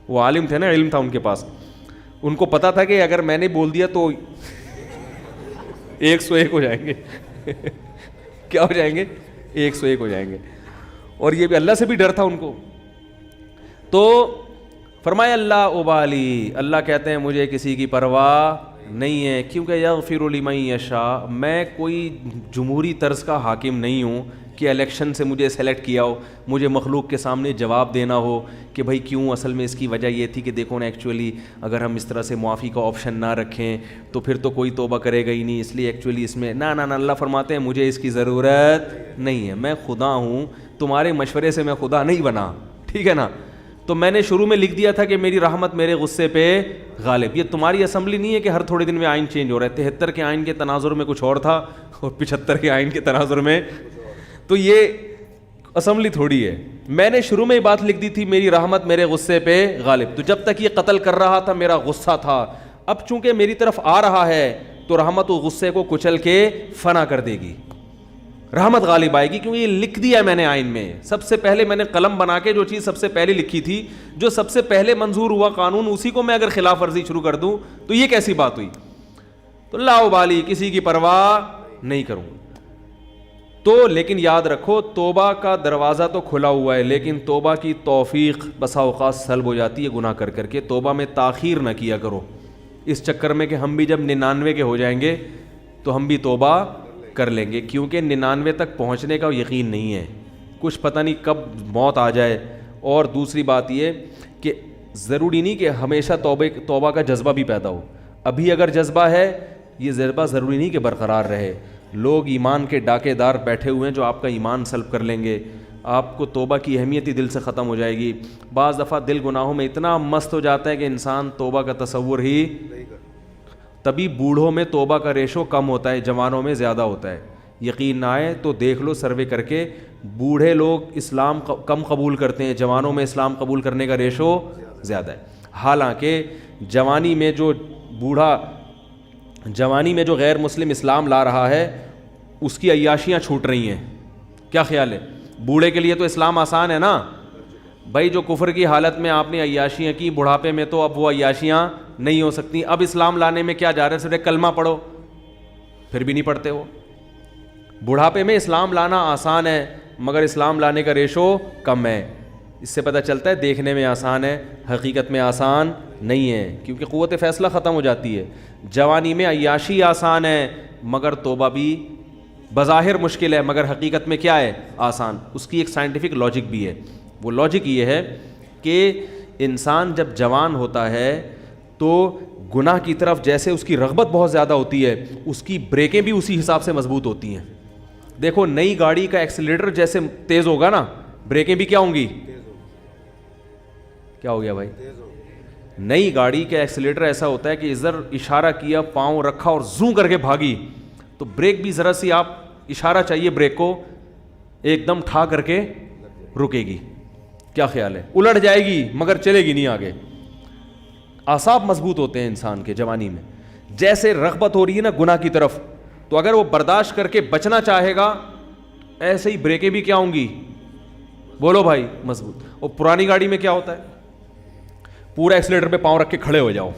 وہ عالم تھے نا, علم تھا ان کے پاس, ان کو پتا تھا کہ اگر میں نے بول دیا تو 101 ہو جائیں گے کیا ہو جائیں گے, 101 ہو جائیں گے. اور یہ بھی اللہ سے بھی ڈر تھا ان کو. تو فرمایا اللہ ابالی, اللہ کہتے ہیں مجھے کسی کی پرواہ نہیں ہے, کیونکہ یغفر لمن یشاء, میں کوئی جمہوری طرز کا حاکم نہیں ہوں کہ الیکشن سے مجھے سلیکٹ کیا ہو, مجھے مخلوق کے سامنے جواب دینا ہو کہ بھائی کیوں, اصل میں اس کی وجہ یہ تھی کہ دیکھو نا ایکچولی اگر ہم اس طرح سے معافی کا آپشن نہ رکھیں تو پھر تو کوئی توبہ کرے گا ہی نہیں, اس لیے ایکچولی اس میں نہ اللہ فرماتے ہیں مجھے اس کی ضرورت نہیں ہے, میں خدا ہوں, تمہارے مشورے سے میں خدا نہیں بنا, ٹھیک ہے نا. تو میں نے شروع میں لکھ دیا تھا کہ میری رحمت میرے غصے پہ غالب. یہ تمہاری اسمبلی نہیں ہے کہ ہر تھوڑے دن میں آئین چینج ہو رہا ہے. 73 کے آئین کے تناظر میں کچھ اور تھا اور 75 کے آئین کے تناظر میں, تو یہ اسمبلی تھوڑی ہے. میں نے شروع میں یہ بات لکھ دی تھی میری رحمت میرے غصے پہ غالب. تو جب تک یہ قتل کر رہا تھا میرا غصہ تھا, اب چونکہ میری طرف آ رہا ہے تو رحمت و غصے کو کچل کے فنا کر دے گی. رحمت غالب آئے گی، کیونکہ یہ لکھ دیا ہے میں نے آئین میں. سب سے پہلے میں نے قلم بنا کے جو چیز سب سے پہلے لکھی تھی، جو سب سے پہلے منظور ہوا قانون، اسی کو میں اگر خلاف ورزی شروع کر دوں تو یہ کیسی بات ہوئی؟ تو لا ابالی، کسی کی پرواہ نہیں کروں. تو لیکن یاد رکھو توبہ کا دروازہ تو کھلا ہوا ہے، لیکن توبہ کی توفیق بسا اوقات سلب ہو جاتی ہے گناہ کر کر کے. توبہ میں تاخیر نہ کیا کرو اس چکر میں کہ ہم بھی جب 99 کے ہو جائیں گے تو ہم بھی توبہ کر لیں گے، کیونکہ 99 تک پہنچنے کا یقین نہیں ہے، کچھ پتہ نہیں کب موت آ جائے. اور دوسری بات یہ کہ ضروری نہیں کہ ہمیشہ توبہ کا جذبہ بھی پیدا ہو. ابھی اگر جذبہ ہے، یہ جذبہ ضروری نہیں کہ برقرار رہے. لوگ ایمان کے ڈاکے دار بیٹھے ہوئے ہیں جو آپ کا ایمان سلب کر لیں گے، آپ کو توبہ کی اہمیت ہی دل سے ختم ہو جائے گی. بعض دفعہ دل گناہوں میں اتنا مست ہو جاتا ہے کہ انسان توبہ کا تصور ہی، تبھی بوڑھوں میں توبہ کا ریشو کم ہوتا ہے، جوانوں میں زیادہ ہوتا ہے. یقین نہ آئے تو دیکھ لو سروے کر کے، بوڑھے لوگ اسلام کم قبول کرتے ہیں، جوانوں میں اسلام قبول کرنے کا ریشو زیادہ ہے. حالانکہ جوانی میں جو غیر مسلم اسلام لا رہا ہے اس کی عیاشیاں چھوٹ رہی ہیں. کیا خیال ہے؟ بوڑھے کے لیے تو اسلام آسان ہے نا بھائی. جو کفر کی حالت میں آپ نے عیاشیاں کی، بڑھاپے میں تو اب وہ عیاشیاں نہیں ہو سکتی. اب اسلام لانے میں کیا جا رہا ہے؟ صرف کلمہ پڑھو، پھر بھی نہیں پڑھتے ہو. بڑھاپے میں اسلام لانا آسان ہے مگر اسلام لانے کا ریشو کم ہے. اس سے پتہ چلتا ہے دیکھنے میں آسان ہے، حقیقت میں آسان نہیں ہے، کیونکہ قوت فیصلہ ختم ہو جاتی ہے. جوانی میں عیاشی آسان ہے مگر توبہ بھی بظاہر مشکل ہے، مگر حقیقت میں کیا ہے؟ آسان. اس کی ایک سائنٹیفک لاجک بھی ہے. وہ لاجک یہ ہے کہ انسان جب جوان ہوتا ہے تو گناہ کی طرف جیسے اس کی رغبت بہت زیادہ ہوتی ہے، اس کی بریکیں بھی اسی حساب سے مضبوط ہوتی ہیں. دیکھو نئی گاڑی کا ایکسیلیٹر جیسے تیز ہوگا نا، بریکیں بھی کیا ہوں گی؟ کیا ہو گیا بھائی؟ نئی گاڑی کا ایکسیلیٹر ایسا ہوتا ہے کہ ادھر اشارہ کیا، پاؤں رکھا اور زوں کر کے بھاگی تو بریک بھی ذرا سی آپ اشارہ چاہیے بریک کو، ایک دم ٹھا کر کے رکے گی. کیا خیال ہے؟ الٹ جائے گی مگر چلے گی نہیں آگے. اعصاب مضبوط ہوتے ہیں انسان کے جوانی میں. جیسے رغبت ہو رہی ہے نا گناہ کی طرف، تو اگر وہ برداشت کر کے بچنا چاہے گا ایسے ہی بریکیں بھی کیا ہوں گی؟ بولو بھائی، مضبوط. اور پرانی گاڑی میں کیا ہوتا ہے؟ پورا ایکسیلیٹر پہ پاؤں رکھ کے کھڑے ہو جاؤ،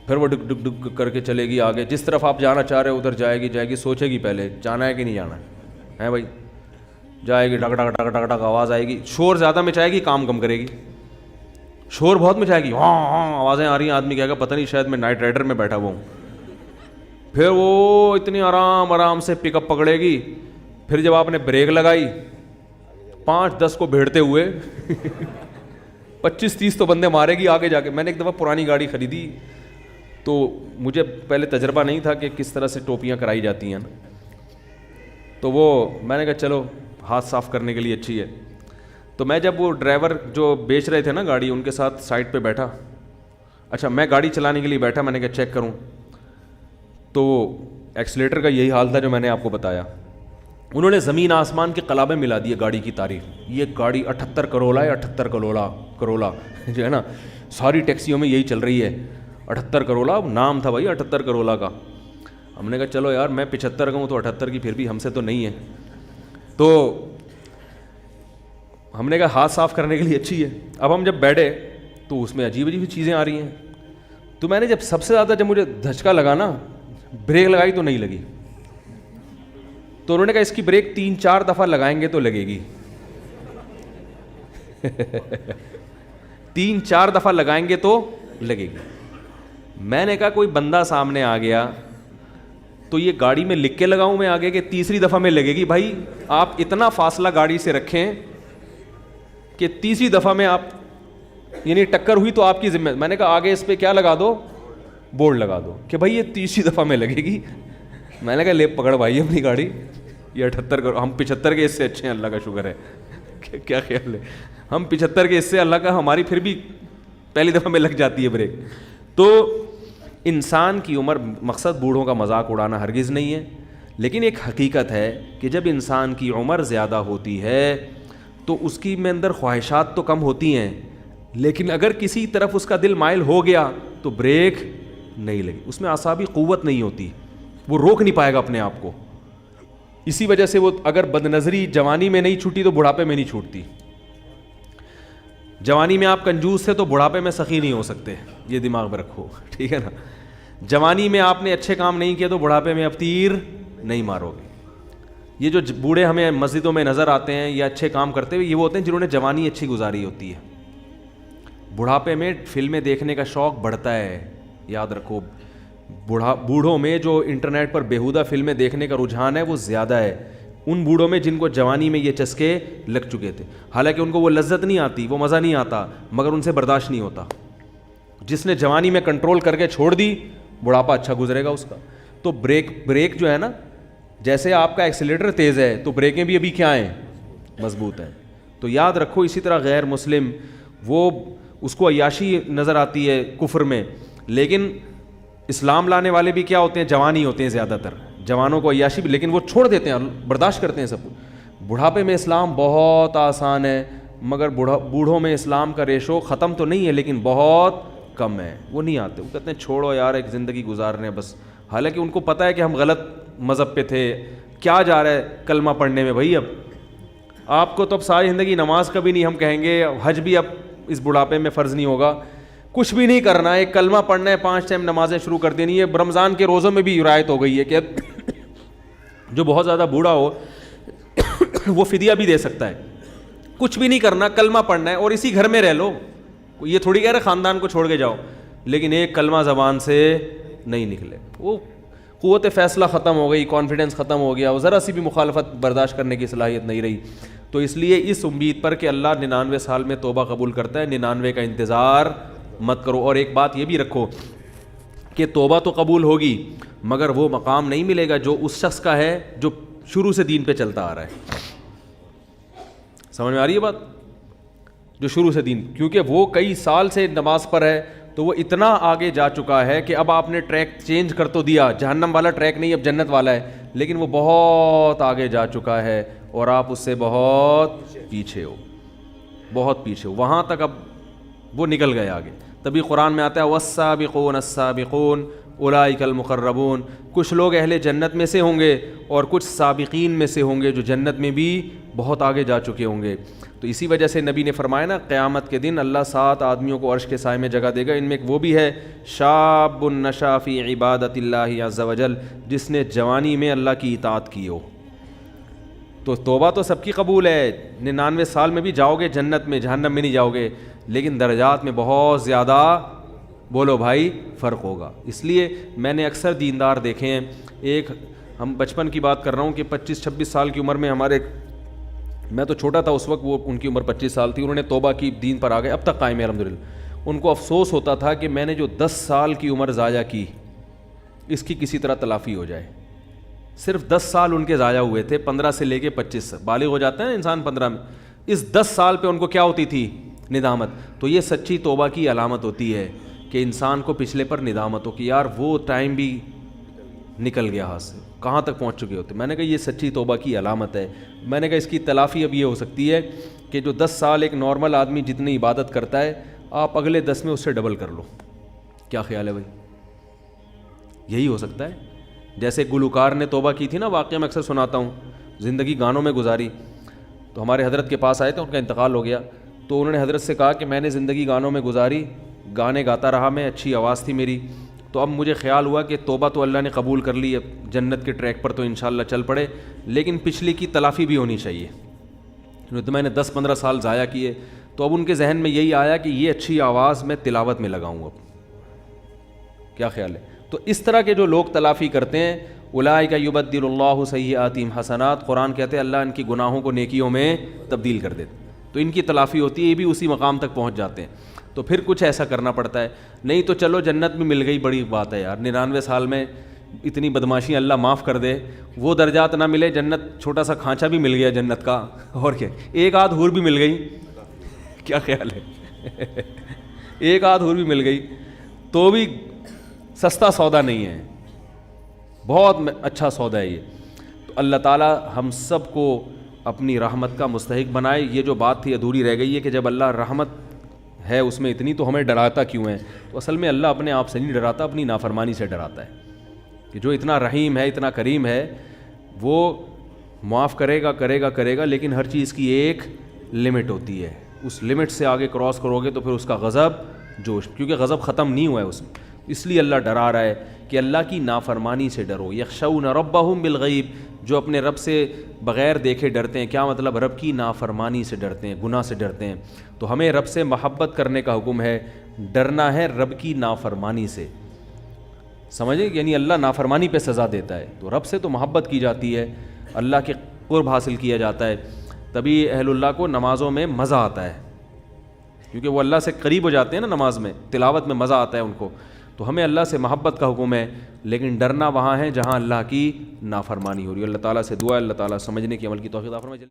پھر وہ ڈک ڈک ڈک کر کے چلے گی آگے. جس طرف آپ جانا چاہ رہے ہو ادھر جائے گی. سوچے گی پہلے جانا ہے کہ نہیں جانا ہے بھائی. جائے گی، ڈک ڈک ڈک ڈک ڈک آواز آئے گی. شور زیادہ مچائے گی، کام کم کرے گی. شور بہت مچائے گی، ہاں ہاں آوازیں آ رہی ہیں، آدمی کہے گا پتہ نہیں شاید میں نائٹ رائڈر میں بیٹھا ہوا ہوں. پھر وہ اتنی آرام سے پک اپ پکڑے گی. پھر جب آپ نے بریک لگائی 5-10 کو بھیڑتے ہوئے 25-30 تو بندے مارے گی آگے جا کے. میں نے ایک دفعہ پرانی گاڑی خریدی تو مجھے پہلے تجربہ نہیں تھا کہ کس طرح سے ٹوپیاں کرائی جاتی ہیں، تو وہ میں نے کہا چلو ہاتھ صاف کرنے کے لیے اچھی ہے. تو میں جب وہ ڈرائیور جو بیچ رہے تھے نا گاڑی، ان کے ساتھ سائڈ پہ بیٹھا. اچھا میں گاڑی چلانے کے لیے بیٹھا، میں نے کہا چیک کروں، تو ایکسیلیٹر کا یہی حال تھا جو میں نے آپ کو بتایا. انہوں نے زمین آسمان کے قلابے ملا دیے گاڑی کی تعریف. یہ گاڑی 78 کرولا ہے، 78 کرولا جو ہے نا ساری ٹیکسیوں میں یہی چل رہی ہے. 78 کرولا نام تھا بھائی 78 کرولا کا. ہم نے کہا چلو یار میں 75 کا ہوں تو 78 کی پھر بھی ہم سے تو نہیں ہے. تو ہم نے کہا ہاتھ صاف کرنے کے لیے اچھی ہے. اب ہم جب بیٹھے تو اس میں عجیب عجیب چیزیں آ رہی ہیں. تو میں نے جب سب سے زیادہ جب مجھے دھچکا لگا نا، بریک لگائی تو نہیں لگی. تو انہوں نے کہا اس کی بریک 3-4 دفعہ لگائیں گے تو لگے گی. 3-4 دفعہ لگائیں گے تو لگے گی. میں نے کہا کوئی بندہ سامنے آ گیا تو یہ گاڑی میں لکھ کے لگاؤں میں آگے کہ تیسری دفعہ میں لگے گی. بھائی آپ اتنا فاصلہ گاڑی سے رکھیں کہ تیسری دفعہ میں آپ یعنی ٹکر ہوئی تو آپ کی ذمہ. میں نے کہا آگے اس پہ کیا لگا دو، بورڈ لگا دو کہ بھائی یہ تیسری دفعہ میں لگے گی. میں نے کہا لے پکڑ بھائی اپنی گاڑی، یہ 78 ہم 75 کے اس سے اچھے ہیں، اللہ کا شکر ہے. کیا خیال ہے؟ ہم 75 کے اس سے اللہ کا، ہماری پھر بھی پہلی دفعہ میں لگ جاتی ہے بریک. تو انسان کی عمر، مقصد بوڑھوں کا مذاق اڑانا ہرگز نہیں ہے، لیکن ایک حقیقت ہے کہ جب انسان کی عمر زیادہ ہوتی ہے تو اس کی میں اندر خواہشات تو کم ہوتی ہیں، لیکن اگر کسی طرف اس کا دل مائل ہو گیا تو بریک نہیں لگی. اس میں اعصابی قوت نہیں ہوتی، وہ روک نہیں پائے گا اپنے آپ کو. اسی وجہ سے وہ اگر بد نظری جوانی میں نہیں چھوٹی تو بڑھاپے میں نہیں چھوٹتی. جوانی میں آپ کنجوس تھے تو بڑھاپے میں سخی نہیں ہو سکتے, یہ دماغ میں رکھو, ٹھیک ہے نا. جوانی میں آپ نے اچھے کام نہیں کیے تو بڑھاپے میں اب تیر نہیں مارو گے. یہ جو بوڑھے ہمیں مسجدوں میں نظر آتے ہیں یا اچھے کام کرتے ہوئے, یہ وہ ہوتے ہیں جنہوں نے جوانی اچھی گزاری ہوتی ہے. بڑھاپے میں فلمیں دیکھنے کا شوق بڑھتا ہے, یاد رکھو. بوڑھوں میں جو انٹرنیٹ پر بیہودہ فلمیں دیکھنے کا رجحان ہے وہ زیادہ ہے ان بوڑھوں میں جن کو جوانی میں یہ چسکے لگ چکے تھے. حالانکہ ان کو وہ لذت نہیں آتی, وہ مزہ نہیں آتا, مگر ان سے برداشت نہیں ہوتا. جس نے جوانی میں کنٹرول کر کے چھوڑ دی, بڑھاپا اچھا گزرے گا اس کا. تو بریک جو ہے نا, جیسے آپ کا ایکسیلیٹر تیز ہے تو بریکیں بھی ابھی کیا ہیں, مضبوط ہیں. تو یاد رکھو. اسی طرح غیر مسلم, وہ اس کو عیاشی نظر آتی ہے کفر میں, لیکن اسلام لانے والے بھی کیا ہوتے ہیں, جوان ہوتے ہیں زیادہ تر. جوانوں کو عیاشی بھی, لیکن وہ چھوڑ دیتے ہیں, برداشت کرتے ہیں سب. بڑھاپے میں اسلام بہت آسان ہے, مگر بوڑھوں میں اسلام کا ریشو ختم تو نہیں ہے لیکن بہت کم ہے. وہ نہیں آتے, وہ کہتے ہیں چھوڑو یار, ایک زندگی گزارنے بس. حالانکہ ان کو پتہ ہے کہ ہم غلط مذہب پہ تھے. کیا جا رہا ہے کلمہ پڑھنے میں بھائی, اب آپ کو تو اب ساری زندگی نماز کبھی نہیں, ہم کہیں گے حج بھی اب اس بڑھاپے میں فرض نہیں ہوگا. کچھ بھی نہیں کرنا ہے, ایک کلمہ پڑھنا ہے, 5 ٹائم نمازیں شروع کر دینی ہے. رمضان کے روزوں میں بھی رعایت ہو گئی ہے کہ جو بہت زیادہ بوڑھا ہو وہ فدیہ بھی دے سکتا ہے. کچھ بھی نہیں کرنا, کلمہ پڑھنا ہے, اور اسی گھر میں رہ لو. یہ تھوڑی کہہ رہے خاندان کو چھوڑ کے جاؤ, لیکن ایک کلمہ زبان سے نہیں نکلے. وہ قوت فیصلہ ختم ہو گئی, کانفیڈنس ختم ہو گیا, وہ ذرا سی بھی مخالفت برداشت کرنے کی صلاحیت نہیں رہی. تو اس لیے اس امید پر کہ اللہ 99 سال میں توبہ قبول کرتا ہے, 99 کا انتظار مت کرو. اور ایک بات یہ بھی رکھو کہ توبہ تو قبول ہوگی, مگر وہ مقام نہیں ملے گا جو اس شخص کا ہے جو شروع سے دین پہ چلتا آ رہا ہے. سمجھ میں آ رہی ہے بات؟ جو شروع سے دین, کیونکہ وہ کئی سال سے نماز پر ہے تو وہ اتنا آگے جا چکا ہے کہ اب آپ نے ٹریک چینج کر تو دیا, جہنم والا ٹریک نہیں اب جنت والا ہے, لیکن وہ بہت آگے جا چکا ہے اور آپ اس سے بہت پیچھے ہو, بہت پیچھے ہو. وہاں تک اب وہ نکل گئے آگے. تبھی قرآن میں آتا ہے والسابقون السابقون اولئک المقربون. کچھ لوگ اہل جنت میں سے ہوں گے اور کچھ سابقین میں سے ہوں گے جو جنت میں بھی بہت آگے جا چکے ہوں گے. تو اسی وجہ سے نبی نے فرمایا نا, قیامت کے دن اللہ 7 آدمیوں کو عرش کے سائے میں جگہ دے گا. ان میں ایک وہ بھی ہے شاب نشا فی عبادت اللہ عز وجل, جس نے جوانی میں اللہ کی اطاعت کی ہو. تو توبہ تو سب کی قبول ہے, 99 سال میں بھی جاؤ گے جنت میں, جہنم میں نہیں جاؤ گے, لیکن درجات میں بہت زیادہ, بولو بھائی, فرق ہوگا. اس لیے میں نے اکثر دیندار دیکھے ہیں, ایک ہم بچپن کی بات کر رہا ہوں کہ 25-26 سال کی عمر میں ہمارے, میں تو چھوٹا تھا اس وقت, وہ ان کی عمر 25 سال تھی, انہوں نے توبہ کی, دین پر آ گئے, اب تک قائم ہے الحمدللہ. ان کو افسوس ہوتا تھا کہ میں نے جو 10 سال کی عمر ضائع کی, اس کی کسی طرح تلافی ہو جائے. صرف 10 سال ان کے ضائع ہوئے تھے, 15 سے لے کے 25, بالغ ہو جاتا ہے انسان 15 میں. اس 10 سال پہ ان کو کیا ہوتی تھی, ندامت. تو یہ سچی توبہ کی علامت ہوتی ہے کہ انسان کو پچھلے پر ندامت ہو کہ یار وہ ٹائم بھی نکل گیا ہاتھ سے, کہاں تک پہنچ چکے ہوتے. میں نے کہا یہ سچی توبہ کی علامت ہے. میں نے کہا اس کی تلافی اب یہ ہو سکتی ہے کہ جو 10 سال ایک نارمل آدمی جتنی عبادت کرتا ہے, آپ اگلے 10 میں اس سے ڈبل کر لو. کیا خیال ہے بھائی؟ یہی ہو سکتا ہے. جیسے گلوکار نے توبہ کی تھی نا, واقعہ میں اکثر سناتا ہوں, زندگی گانوں میں گزاری. تو ہمارے حضرت کے پاس آئے تھے, ان کا انتقال ہو گیا, تو انہوں نے حضرت سے کہا کہ میں نے زندگی گانوں میں گزاری, گانے گاتا رہا میں, اچھی آواز تھی میری, تو اب مجھے خیال ہوا کہ توبہ تو اللہ نے قبول کر لی, اب جنت کے ٹریک پر تو انشاءاللہ چل پڑے, لیکن پچھلی کی تلافی بھی ہونی چاہیے. تو میں نے 10-15 سال ضائع کیے, تو اب ان کے ذہن میں یہی آیا کہ یہ اچھی آواز میں تلاوت میں لگاؤں اب. کیا خیال ہے؟ تو اس طرح کے جو لوگ تلافی کرتے ہیں, اولئک یبدل اللہ سیئاتہم حسنات, قرآن کہتے ہیں اللہ ان کی گناہوں کو نیکیوں میں تبدیل کر دیتے, تو ان کی تلافی ہوتی ہے, یہ بھی اسی مقام تک پہنچ جاتے ہیں. تو پھر کچھ ایسا کرنا پڑتا ہے, نہیں تو چلو جنت میں مل گئی, بڑی بات ہے یار, 99 سال میں اتنی بدماشی اللہ معاف کر دے, وہ درجات نہ ملے, جنت چھوٹا سا کھانچا بھی مل گیا جنت کا, اور کیا, ایک آدھ حور بھی مل گئی. کیا خیال ہے؟ ایک آدھ حور بھی مل گئی تو بھی سستا سودا نہیں ہے, بہت اچھا سودا ہے یہ. تو اللہ تعالیٰ ہم سب کو اپنی رحمت کا مستحق بنائے. یہ جو بات تھی ادھوری رہ گئی ہے کہ جب اللہ رحمت ہے اس میں اتنی, تو ہمیں ڈراتا کیوں ہے؟ تو اصل میں اللہ اپنے آپ سے نہیں ڈراتا, اپنی نافرمانی سے ڈراتا ہے. کہ جو اتنا رحیم ہے, اتنا کریم ہے, وہ معاف کرے گا لیکن ہر چیز کی ایک لمٹ ہوتی ہے. اس لمٹ سے آگے کراس کرو گے تو پھر اس کا غضب جوش, کیونکہ غضب ختم نہیں ہوا ہے اس میں, اس لیے اللہ ڈرا رہا ہے کہ اللہ کی نافرمانی سے ڈرو. یخشون ربہم بالغیب, جو اپنے رب سے بغیر دیکھے ڈرتے ہیں. کیا مطلب؟ رب کی نافرمانی سے ڈرتے ہیں, گناہ سے ڈرتے ہیں. تو ہمیں رب سے محبت کرنے کا حکم ہے, ڈرنا ہے رب کی نافرمانی سے. سمجھے؟ یعنی اللہ نافرمانی پہ سزا دیتا ہے, تو رب سے تو محبت کی جاتی ہے, اللہ کے قرب حاصل کیا جاتا ہے. تبھی اہل اللہ کو نمازوں میں مزہ آتا ہے, کیونکہ وہ اللہ سے قریب ہو جاتے ہیں نا نماز میں, تلاوت میں مزہ آتا ہے ان کو. تو ہمیں اللہ سے محبت کا حکم ہے, لیکن ڈرنا وہاں ہے جہاں اللہ کی نافرمانی ہو رہی ہے. اللہ تعالیٰ سے دعا ہے اللہ تعالیٰ سمجھنے کی عمل کی توفیق عطا فرمائے.